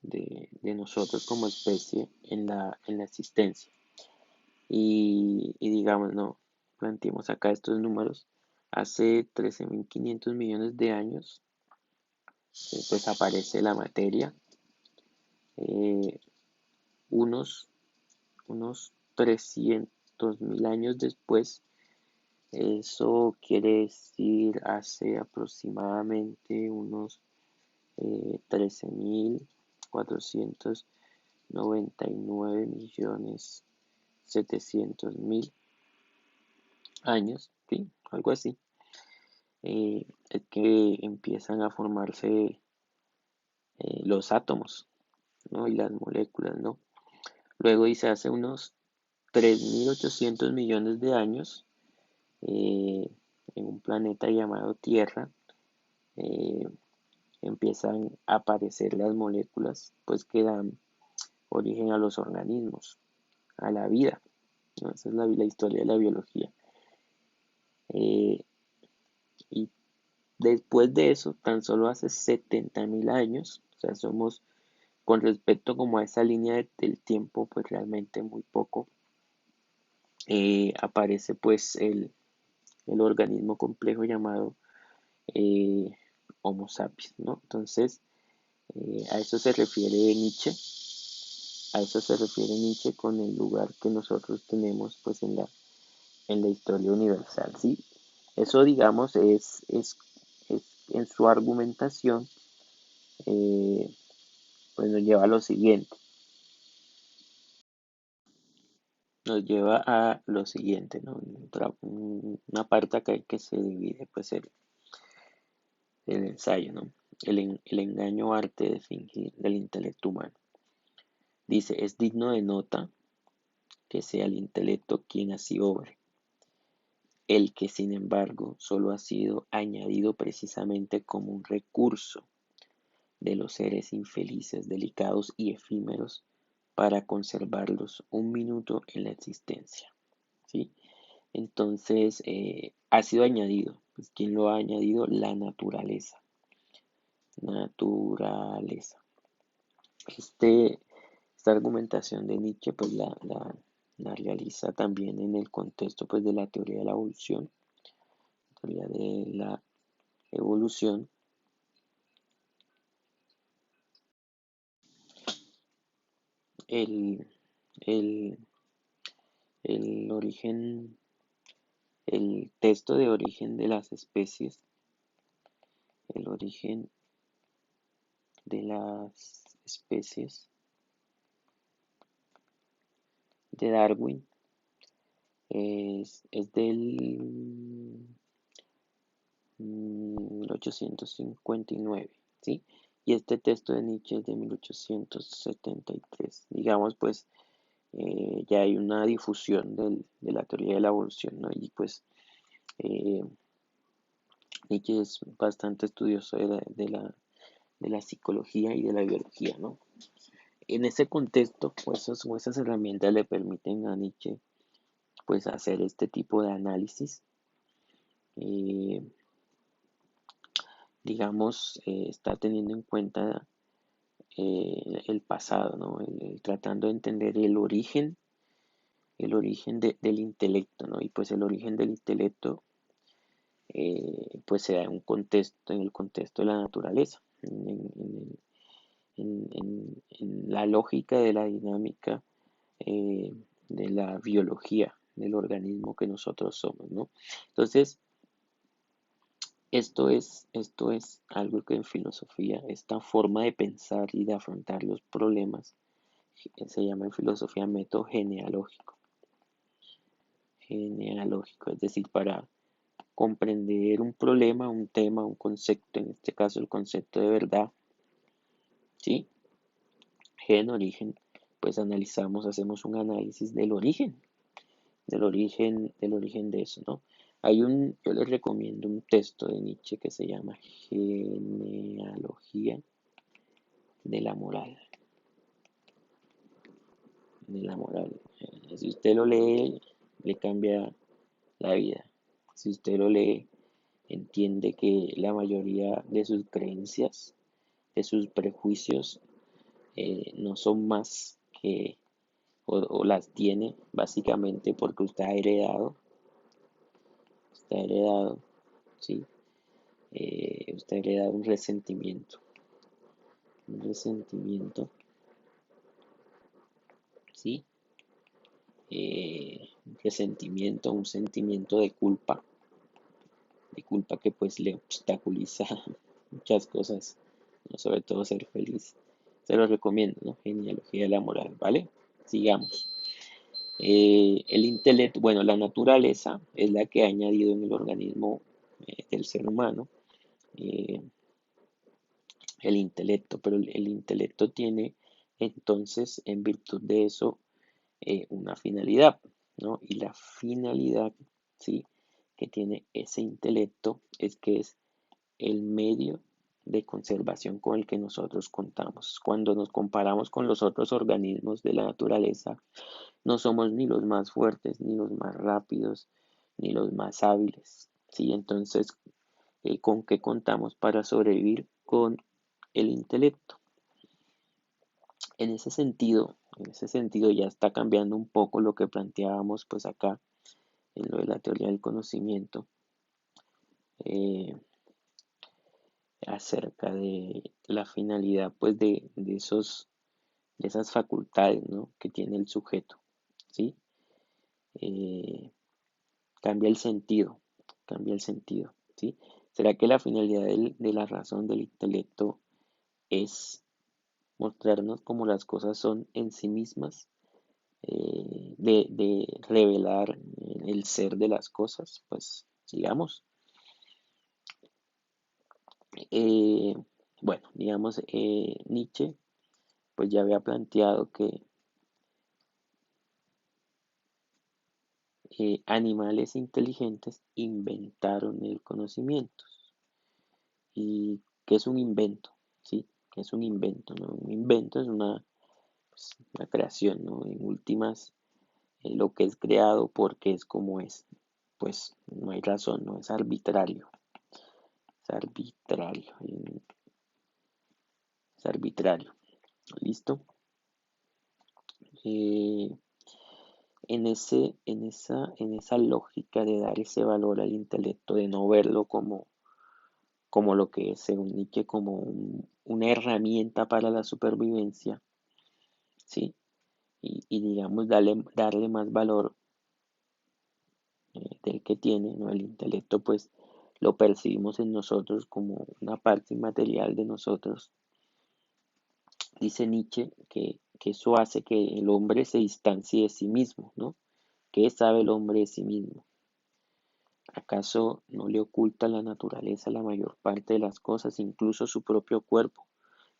de nosotros como especie en la existencia. Y digamos, no, planteemos acá estos números. Hace 13.500 millones de años, pues aparece la materia. Eh, unos, unos 300.000 años después, eso quiere decir hace aproximadamente unos 13.499.700.000 años, ¿sí? Algo así. Es que empiezan a formarse los átomos, ¿no? Y las moléculas, ¿no? Luego dice, hace unos 3.800 millones de años, eh, en un planeta llamado Tierra, eh, empiezan a aparecer las moléculas, pues que dan origen a los organismos, a la vida, ¿no? Esa es la historia de la biología. Eh, y después de eso, tan solo hace 70.000 años, o sea, somos con respecto como a esa línea del tiempo, pues realmente muy poco, aparece pues el organismo complejo llamado eh, Homo sapiens, ¿no? Entonces, a eso se refiere Nietzsche, a eso se refiere Nietzsche con el lugar que nosotros tenemos pues en la historia universal, ¿sí? Eso, digamos, es en su argumentación, eh, pues nos lleva a lo siguiente, nos lleva a lo siguiente, ¿no? Una parte acá que se divide, pues el ensayo, ¿no? El engaño arte de fingir del intelecto humano. Dice, es digno de nota que sea el intelecto quien así obre, el que sin embargo solo ha sido añadido precisamente como un recurso de los seres infelices, delicados y efímeros para conservarlos un minuto en la existencia, ¿sí? Entonces, ha sido añadido. Pues, ¿quién lo ha añadido? La naturaleza. Naturaleza. Esta argumentación de Nietzsche, pues la realiza también en el contexto pues, de la teoría de la evolución. Teoría de la evolución. El, el, el origen, el texto de origen de las especies, el origen de las especies de Darwin es del 1859, ¿sí? Y este texto de Nietzsche es de 1873. Digamos, pues, ya hay una difusión de la teoría de la evolución, ¿no? Y pues eh, Nietzsche es bastante estudioso de la psicología y de la biología, ¿no? En ese contexto, pues esas herramientas le permiten a Nietzsche pues hacer este tipo de análisis. Eh, digamos, está teniendo en cuenta el pasado, ¿no? Tratando de entender el origen del intelecto, ¿no? Y pues el origen del intelecto pues se da en el contexto de la naturaleza, en la lógica de la dinámica eh, de la biología del organismo que nosotros somos, ¿no? Entonces, esto es algo que en filosofía, esta forma de pensar y de afrontar los problemas, se llama en filosofía método genealógico, es decir, para comprender un problema, un tema, un concepto, en este caso el concepto de verdad, ¿sí? Gen, origen, pues hacemos un análisis del origen de eso, ¿no? Yo les recomiendo un texto de Nietzsche que se llama Genealogía de la moral, de la moral. Si usted lo lee, le cambia la vida. Si usted lo lee, entiende que la mayoría de sus creencias, de sus prejuicios, no son más que, o las tiene básicamente porque usted ha heredado, ¿sí? Usted ha heredado un resentimiento, ¿sí? Un resentimiento, un sentimiento de culpa que pues le obstaculiza muchas cosas, ¿no? Sobre todo ser feliz. Se lo recomiendo, ¿no? Genealogía de la moral, ¿vale? Sigamos. El intelecto, bueno, la naturaleza es la que ha añadido en el organismo del ser humano eh, el intelecto, pero el intelecto tiene entonces, en virtud de eso, una finalidad, ¿no? Y la finalidad, ¿sí? Que tiene ese intelecto es que es el medio de conservación con el que nosotros contamos. Cuando nos comparamos con los otros organismos de la naturaleza, no somos ni los más fuertes, ni los más rápidos, ni los más hábiles, ¿sí? Entonces, ¿con qué contamos para sobrevivir? Con el intelecto. En ese sentido ya está cambiando un poco lo que planteábamos pues acá en lo de la teoría del conocimiento, eh, acerca de la finalidad pues de esas facultades, ¿no? Que tiene el sujeto, ¿sí? Eh, cambia el sentido, ¿sí? ¿Será que la finalidad de la razón del intelecto es mostrarnos como las cosas son en sí mismas, de revelar el ser de las cosas? Pues sigamos. Eh, bueno, digamos, Nietzsche pues ya había planteado que animales inteligentes inventaron el conocimiento. ¿Y qué es un invento? ¿Sí? ¿Qué es un invento? ¿No? Un invento es una creación, ¿no? En últimas, lo que es creado porque es como es. Pues no hay razón, no es arbitrario. Es arbitrario. Es arbitrario. ¿Listo? Eh, en esa lógica de dar ese valor al intelecto, de no verlo como lo que es, según Nietzsche, como una herramienta para la supervivencia, ¿sí? Y digamos, darle más valor del que tiene, ¿no? El intelecto, pues lo percibimos en nosotros como una parte inmaterial de nosotros. Dice Nietzsche que eso hace que el hombre se distancie de sí mismo, ¿no? ¿Qué sabe el hombre de sí mismo? ¿Acaso no le oculta la naturaleza la mayor parte de las cosas, incluso su propio cuerpo?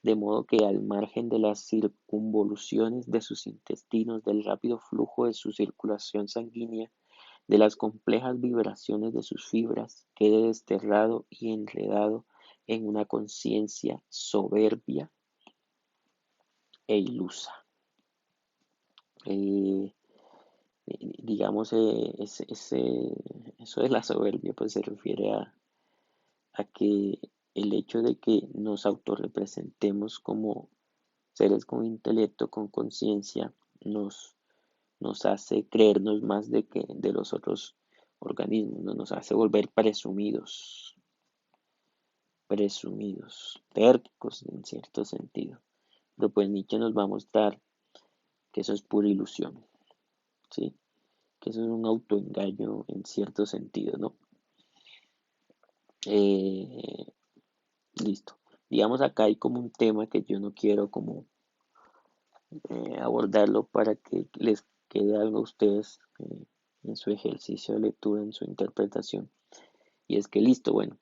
De modo que al margen de las circunvoluciones de sus intestinos, del rápido flujo de su circulación sanguínea, de las complejas vibraciones de sus fibras, quede desterrado y enredado en una conciencia soberbia e ilusa. Eh, digamos, eso de la soberbia pues se refiere a que el hecho de que nos autorrepresentemos como seres con intelecto, con conciencia, nos hace creernos más de los otros organismos, ¿no? Nos hace volver presumidos, tercos en cierto sentido. Pero pues Nietzsche nos va a mostrar que eso es pura ilusión, ¿sí? Que eso es un autoengaño en cierto sentido, ¿no? Eh, listo. Digamos acá hay como un tema que yo no quiero como abordarlo para que les quede algo a ustedes en su ejercicio de lectura, en su interpretación. Y es que listo, bueno,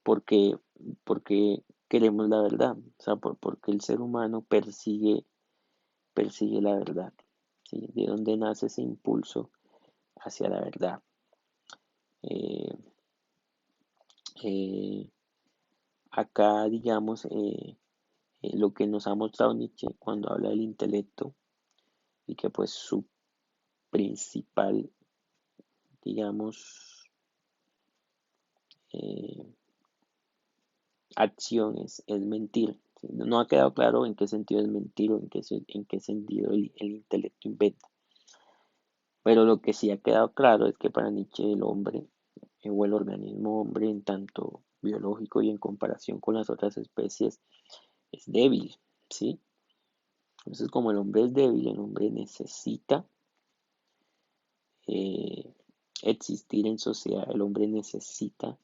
porque, porque queremos la verdad, o sea, porque el ser humano persigue la verdad, ¿sí? De dónde nace ese impulso hacia la verdad. Eh, eh, acá, digamos, lo que nos ha mostrado Nietzsche cuando habla del intelecto y que pues su principal, digamos, eh, acción es mentir. ¿Sí? No ha quedado claro en qué sentido es mentir o en qué sentido el intelecto inventa. Pero lo que sí ha quedado claro es que para Nietzsche el hombre o el organismo hombre en tanto biológico y en comparación con las otras especies es débil, ¿sí? Entonces como el hombre es débil, el hombre necesita eh, existir en sociedad, el hombre necesita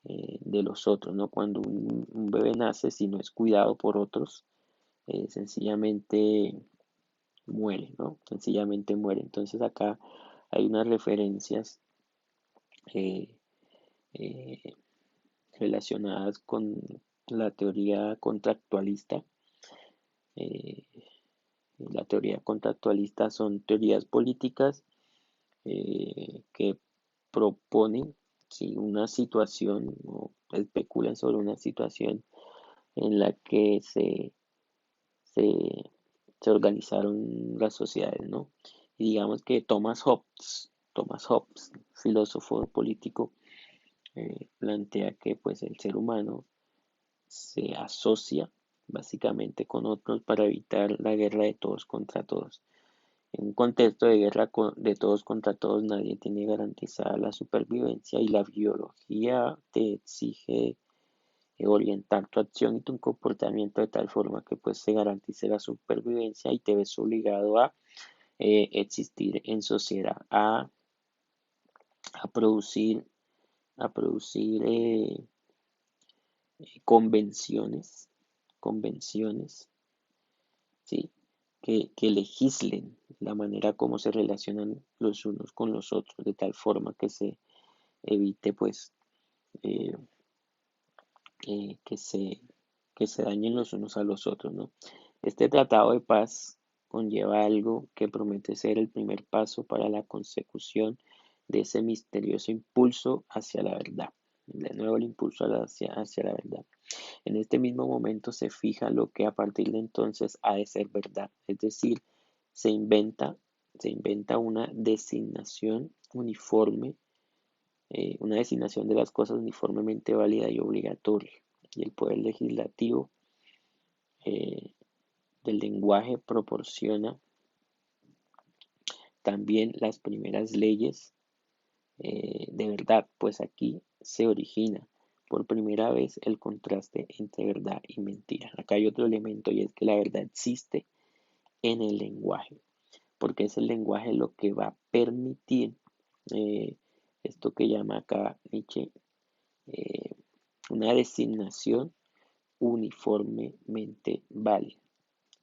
de los otros, ¿no? Cuando un bebé nace, si no es cuidado por otros, sencillamente muere, ¿no? Sencillamente muere. Entonces acá hay unas referencias eh, eh, relacionadas con la teoría contractualista. Eh, la teoría contractualista son teorías políticas que proponen si una situación o especulan sobre una situación en la que se, se organizaron las sociedades, ¿no? Y digamos que Thomas Hobbes, filósofo político, plantea que pues el ser humano se asocia básicamente con otros para evitar la guerra de todos contra todos. En un contexto de guerra de todos contra todos, nadie tiene garantizada la supervivencia y la biología te exige orientar tu acción y tu comportamiento de tal forma que pues se garantice la supervivencia y te ves obligado a existir en sociedad, a producir, a producir convenciones, ¿sí? Que legislen la manera como se relacionan los unos con los otros, de tal forma que se evite pues eh, eh, que se, que se dañen los unos a los otros, ¿no? Este tratado de paz conlleva algo que promete ser el primer paso para la consecución de ese misterioso impulso hacia la verdad. De nuevo el impulso hacia la verdad. En este mismo momento se fija lo que a partir de entonces ha de ser verdad, es decir, se inventa, se inventa una designación de las cosas uniformemente válida y obligatoria. Y el poder legislativo eh, del lenguaje proporciona también las primeras leyes de verdad, pues aquí se origina por primera vez el contraste entre verdad y mentira. Acá hay otro elemento y es que la verdad existe en el lenguaje, porque es el lenguaje lo que va a permitir eh, esto que llama acá Nietzsche eh, una designación uniformemente válida,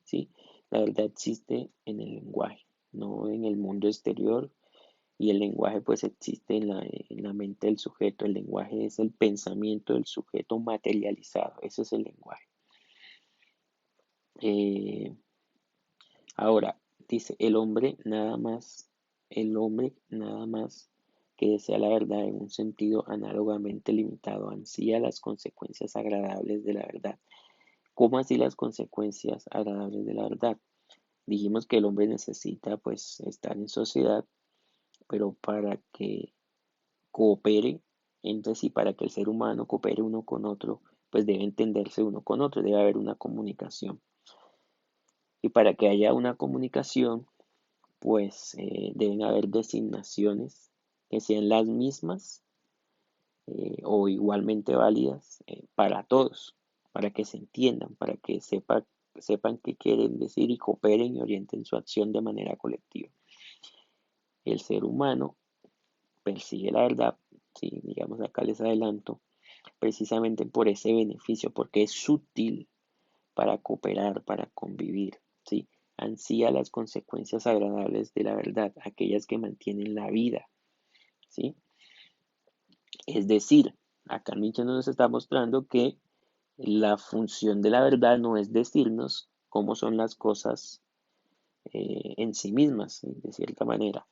¿sí? La verdad existe en el lenguaje, no en el mundo exterior y el lenguaje pues existe en la mente del sujeto. El lenguaje es el pensamiento del sujeto materializado, ese es el lenguaje. Eh, Ahora, dice, el hombre nada más que desea la verdad en un sentido análogamente limitado, ansía las consecuencias agradables de la verdad. ¿Cómo así las consecuencias agradables de la verdad? Dijimos que el hombre necesita pues estar en sociedad, pero para que coopere entre sí, para que el ser humano coopere uno con otro, pues debe entenderse uno con otro, debe haber una comunicación. Y para que haya una comunicación, pues deben haber designaciones que sean las mismas o igualmente válidas para todos, para que se entiendan, para que sepan qué quieren decir y cooperen y orienten su acción de manera colectiva. El ser humano persigue la verdad, sí, digamos acá les adelanto, precisamente por ese beneficio, porque es útil para cooperar, para convivir, ¿sí? Ansía las consecuencias agradables de la verdad, aquellas que mantienen la vida, ¿sí? Es decir, acá Nietzsche nos está mostrando que la función de la verdad no es decirnos cómo son las cosas en sí mismas, ¿sí? De cierta manera,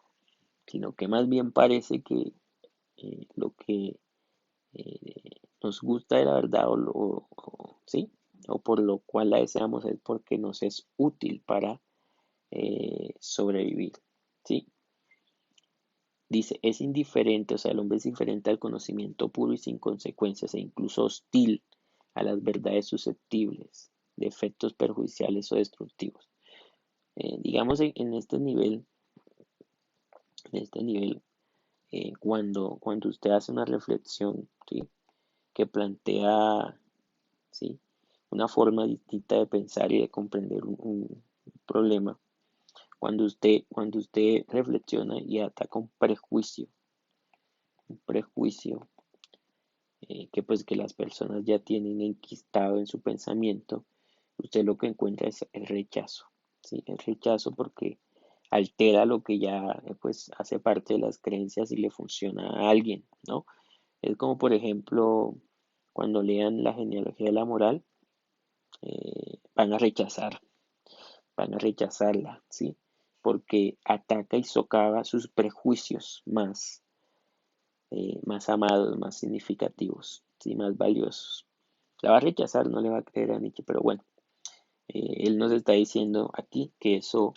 sino que más bien parece que lo que nos gusta de la verdad ¿sí? O por lo cual la deseamos es porque nos es útil para sobrevivir, ¿sí? Dice, es indiferente, o sea, el hombre es indiferente al conocimiento puro y sin consecuencias e incluso hostil a las verdades susceptibles de efectos perjudiciales o destructivos. Digamos en este nivel cuando usted hace una reflexión, ¿sí? Que plantea, ¿sí? Una forma distinta de pensar y de comprender un problema, cuando usted reflexiona y ataca un prejuicio que pues que las personas ya tienen enquistado en su pensamiento, usted lo que encuentra es el rechazo, ¿sí? El rechazo porque altera lo que ya pues hace parte de las creencias y le funciona a alguien, ¿no? Es como por ejemplo cuando lean la genealogía de la moral, van a van a rechazarla, ¿sí? Porque ataca y socava sus prejuicios más amados, más significativos, ¿sí? Más valiosos. La va a rechazar, no le va a creer a Nietzsche, pero bueno, él nos está diciendo aquí que eso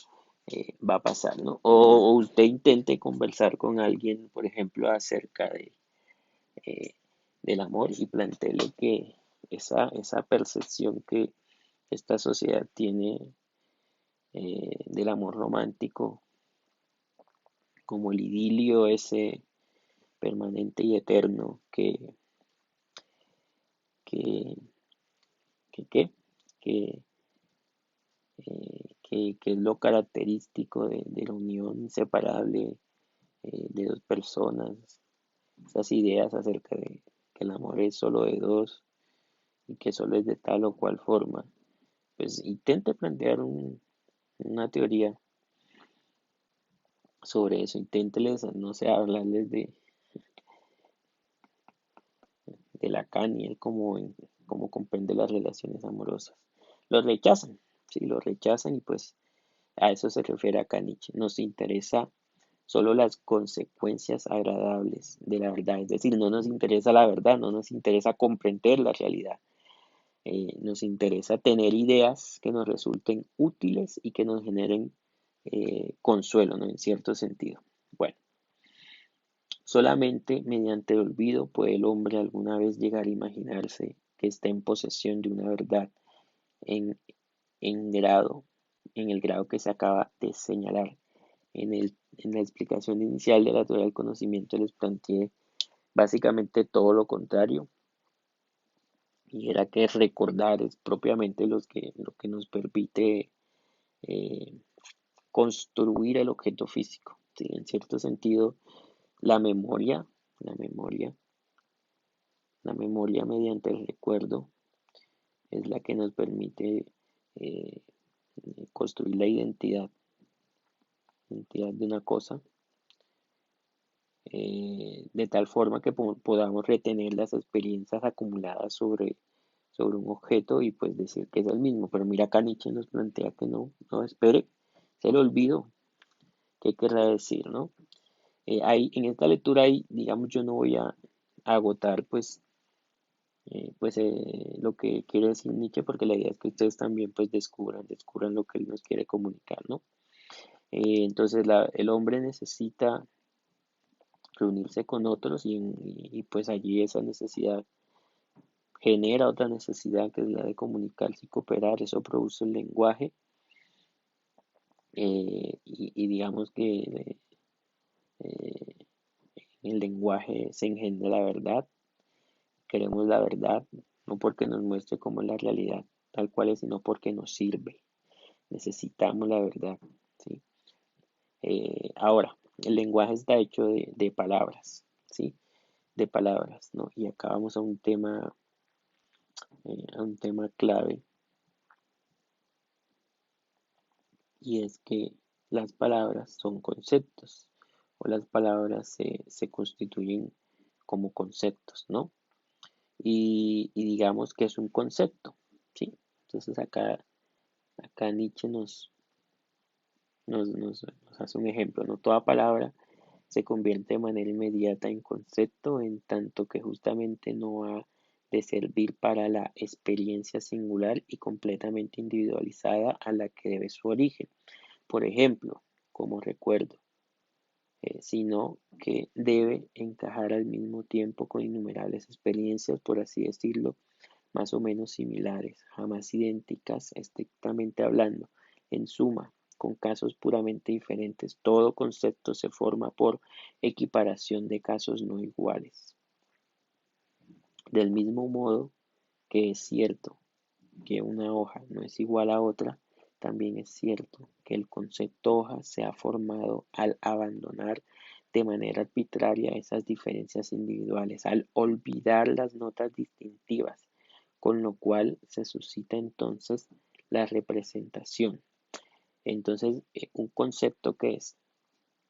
va a pasar, ¿no? O usted intente conversar con alguien, por ejemplo, acerca eh, del amor y plantearle que esa percepción que esta sociedad tiene del amor romántico como el idilio ese permanente y eterno que, que, que, que es lo característico de la unión inseparable de dos personas, esas ideas acerca de que el amor es solo de dos y que solo es de tal o cual forma, pues intente plantear una teoría sobre eso, inténteles, no sé, hablarles de Lacan y él cómo comprende las relaciones amorosas. Lo rechazan, sí, lo rechazan y pues a eso se refiere acá Nietzsche. Nos interesa solo las consecuencias agradables de la verdad, es decir, no nos interesa la verdad, no nos interesa comprender la realidad. Nos interesa tener ideas que nos resulten útiles y que nos generen consuelo, ¿no? En cierto sentido. Bueno, solamente mediante el olvido puede el hombre alguna vez llegar a imaginarse que está en posesión de una verdad en, en grado, en el grado que se acaba de señalar. En la explicación inicial de la teoría del conocimiento les planteé básicamente todo lo contrario, y era que recordar es propiamente lo que nos permite eh, construir el objeto físico. ¿Sí? En cierto sentido, la memoria, la memoria, la memoria mediante el recuerdo es la que nos permite eh, construir la identidad de una cosa de tal forma que podamos retener las experiencias acumuladas sobre un objeto y pues decir que es el mismo. Pero mira, acá Nietzsche nos plantea que no, no espere, se le olvidó. ¿Qué querrá decir, no? En esta lectura, digamos, yo no voy a agotar lo que quiere decir Nietzsche, porque la idea es que ustedes también pues descubran lo que él nos quiere comunicar, ¿no? Entonces el hombre necesita reunirse con otros pues allí esa necesidad genera otra necesidad que es la de comunicarse y cooperar, eso produce el lenguaje y digamos que eh, en el lenguaje se engendra la verdad, queremos la verdad, no porque nos muestre cómo es la realidad tal cual es, sino porque nos sirve, necesitamos la verdad, ¿sí? Ahora, el lenguaje está hecho de palabras, ¿sí? De palabras, ¿no? Y acá vamos a un tema clave, y es que las palabras son conceptos, o las palabras se constituyen como conceptos, ¿no? Y digamos que es un concepto, ¿sí? Entonces acá Nietzsche nos hace un ejemplo, ¿no? Toda palabra se convierte de manera inmediata en concepto, en tanto que justamente no ha de servir para la experiencia singular y completamente individualizada a la que debe su origen. Por ejemplo, como recuerdo, sino que debe encajar al mismo tiempo con innumerables experiencias, por así decirlo, más o menos similares, jamás idénticas estrictamente hablando. En suma, con casos puramente diferentes, todo concepto se forma por equiparación de casos no iguales. Del mismo modo que es cierto que una hoja no es igual a otra, también es cierto que el concepto hoja se ha formado al abandonar de manera arbitraria esas diferencias individuales, al olvidar las notas distintivas, con lo cual se suscita entonces la representación. Entonces, un concepto que es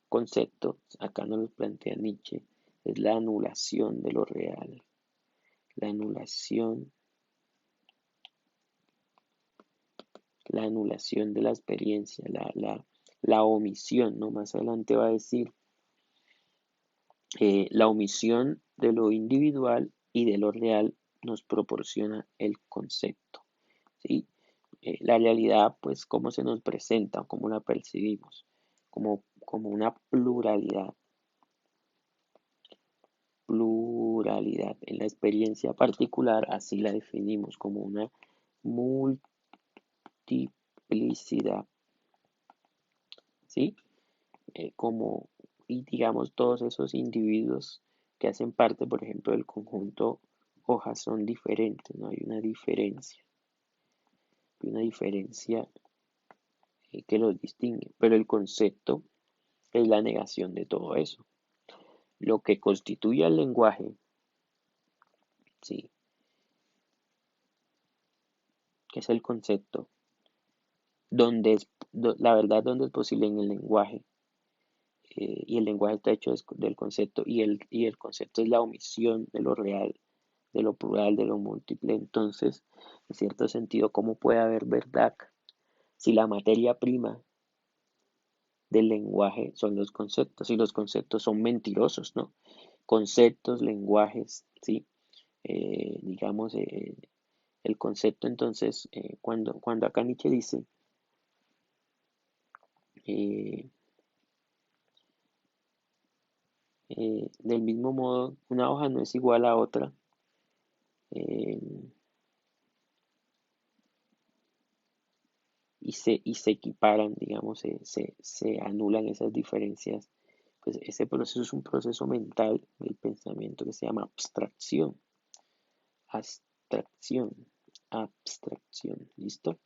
concepto, acá nos lo plantea Nietzsche, es la anulación de lo real, la anulación de la experiencia, la omisión, ¿no? Más adelante va a decir la omisión de lo individual y de lo real nos proporciona el concepto, ¿sí? La realidad, pues, cómo se nos presenta, cómo la percibimos, como una pluralidad. En la experiencia particular, así la definimos como una multiplicidad, ¿sí? Como, y digamos, todos esos individuos que hacen parte, por ejemplo, del conjunto hojas son diferentes, no hay una diferencia que los distingue, pero el concepto es la negación de todo eso. Lo que constituye el lenguaje, sí, que es el concepto, la verdad donde es posible en el lenguaje, y el lenguaje está hecho del concepto, y el concepto es la omisión de lo real, de lo plural, de lo múltiple. Entonces, en cierto sentido, ¿cómo puede haber verdad si la materia prima del lenguaje son los conceptos y los conceptos son mentirosos, ¿no? Conceptos, lenguajes, ¿sí? Digamos, el concepto entonces, cuando acá Nietzsche dice, eh, del mismo modo, una hoja no es igual a otra, eh, y se equiparan, digamos, se anulan esas diferencias, pues ese proceso es un proceso mental del pensamiento que se llama abstracción, abstracción, ¿listo?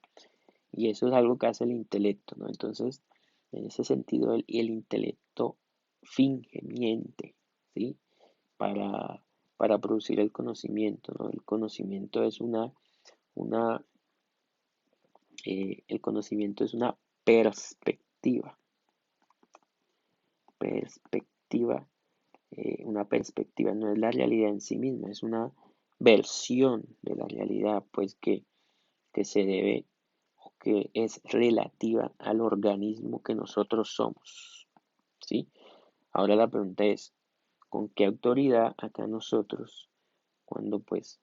Y eso es algo que hace el intelecto, ¿no? Entonces, en ese sentido, el intelecto finge, miente, ¿sí? Para, para producir el conocimiento, ¿no? El conocimiento es una, el conocimiento es una perspectiva, perspectiva una perspectiva, no es la realidad en sí misma, es una versión de la realidad, pues que se debe o que es relativa al organismo que nosotros somos, ¿sí? Ahora la pregunta es, ¿con qué autoridad acá nosotros, cuando pues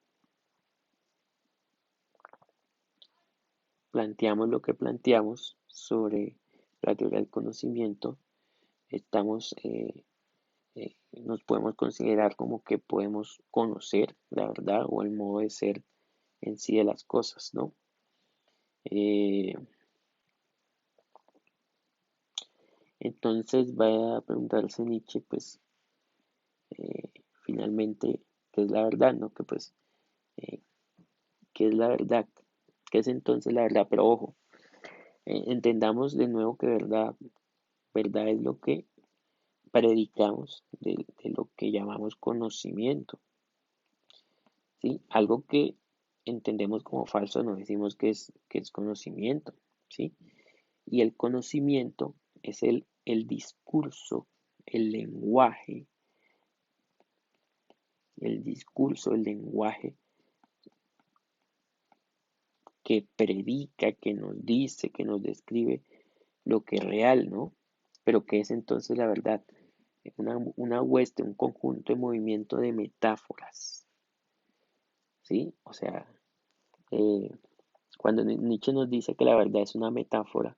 planteamos lo que planteamos sobre la teoría del conocimiento, estamos, nos podemos considerar como que podemos conocer la verdad o el modo de ser en sí de las cosas, ¿no? Eh, entonces va a preguntarse Nietzsche, pues, eh, finalmente, ¿qué es la verdad, no? Que pues, eh, ¿qué es la verdad? ¿Qué es entonces la verdad? Pero ojo, entendamos de nuevo que verdad es lo que predicamos de lo que llamamos conocimiento, ¿sí? Algo que entendemos como falso, no decimos que es conocimiento, ¿sí? Y el conocimiento es el discurso, el lenguaje, el lenguaje que predica, que nos dice, que nos describe lo que es real, ¿no? Pero ¿qué es entonces la verdad? Una hueste, un conjunto de movimiento de metáforas, ¿sí? O sea, eh, cuando Nietzsche nos dice que la verdad es una metáfora,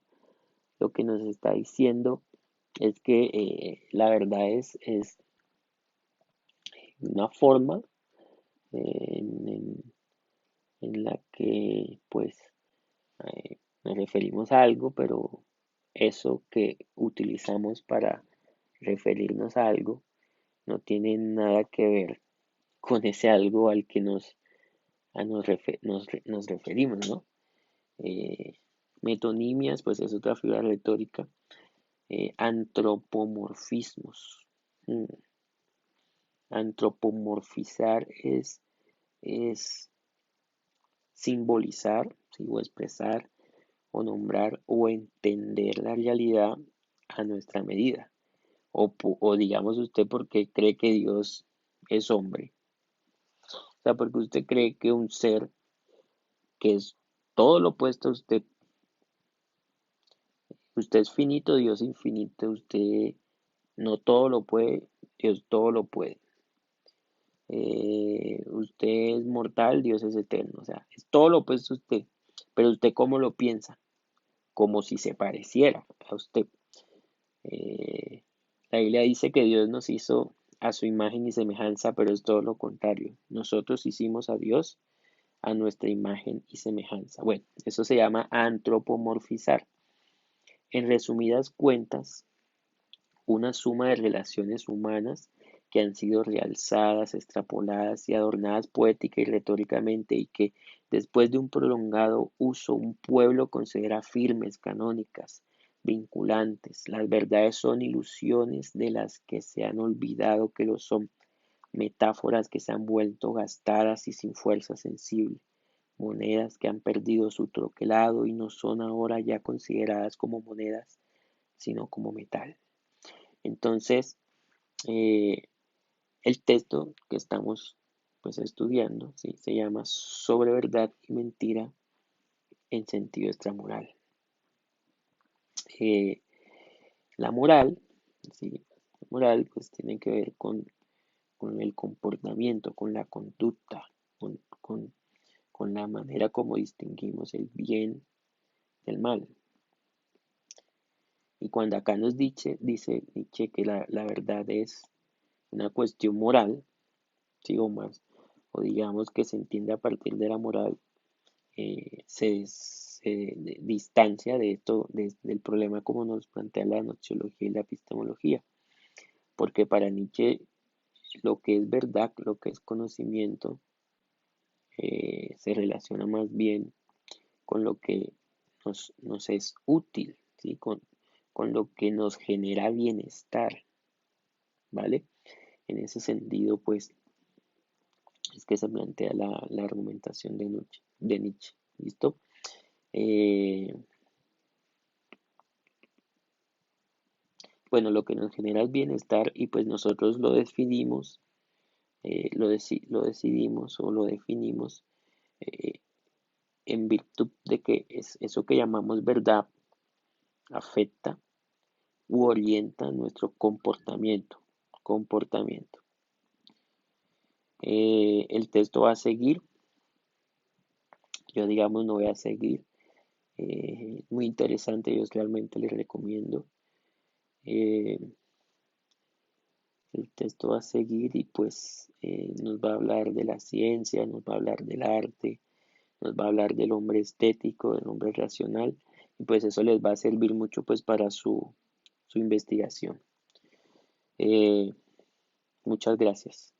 lo que nos está diciendo es que la verdad es una forma en la que pues nos referimos a algo, pero eso que utilizamos para referirnos a algo no tiene nada que ver con ese algo al que nos referimos, ¿no? Eh, Metonimias, pues es otra figura retórica. Antropomorfismos. Mm, Antropomorfizar es simbolizar, ¿sí? O expresar, o nombrar, o entender la realidad a nuestra medida. O digamos usted porque cree que Dios es hombre. O sea, porque usted cree que un ser que es todo lo opuesto a usted, usted es finito, Dios infinito, usted no todo lo puede, Dios todo lo puede. Usted es mortal, Dios es eterno, o sea, es todo lo opuesto a usted, pero usted cómo lo piensa, como si se pareciera a usted. Eh, la Biblia dice que Dios nos hizo a su imagen y semejanza, pero es todo lo contrario. Nosotros hicimos a Dios a nuestra imagen y semejanza. Bueno, eso se llama antropomorfizar. En resumidas cuentas, una suma de relaciones humanas que han sido realzadas, extrapoladas y adornadas poética y retóricamente y que, después de un prolongado uso, un pueblo considera firmes, canónicas, vinculantes. Las verdades son ilusiones de las que se han olvidado que lo son, metáforas que se han vuelto gastadas y sin fuerza sensible, monedas que han perdido su troquelado y no son ahora ya consideradas como monedas, sino como metal. Entonces, eh, el texto que estamos pues estudiando, ¿sí? Se llama Sobre verdad y mentira en sentido extramoral. Eh, la moral, ¿sí? La moral pues tiene que ver con el comportamiento, con la conducta, con, con, con la manera como distinguimos el bien del mal. Y cuando acá dice Nietzsche que la verdad es una cuestión moral, ¿sí? O digamos que se entiende a partir de la moral, se distancia de esto, del problema como nos plantea la nociología y la epistemología, porque para Nietzsche lo que es verdad, lo que es conocimiento, se relaciona más bien con lo que nos es útil, ¿sí? Con lo que nos genera bienestar, ¿vale? En ese sentido, pues, es que se plantea la argumentación de Nietzsche, ¿listo? Eh, bueno, lo que nos genera es bienestar y pues nosotros lo definimos, lo decidimos o lo definimos eh, en virtud de que es eso que llamamos verdad afecta u orienta nuestro comportamiento. El texto va a seguir, yo digamos no voy a seguir, muy interesante, yo realmente les recomiendo. Eh, el texto va a seguir y pues nos va a hablar de la ciencia, nos va a hablar del arte, nos va a hablar del hombre estético, del hombre racional, y pues eso les va a servir mucho pues para su investigación. Eh, Muchas gracias.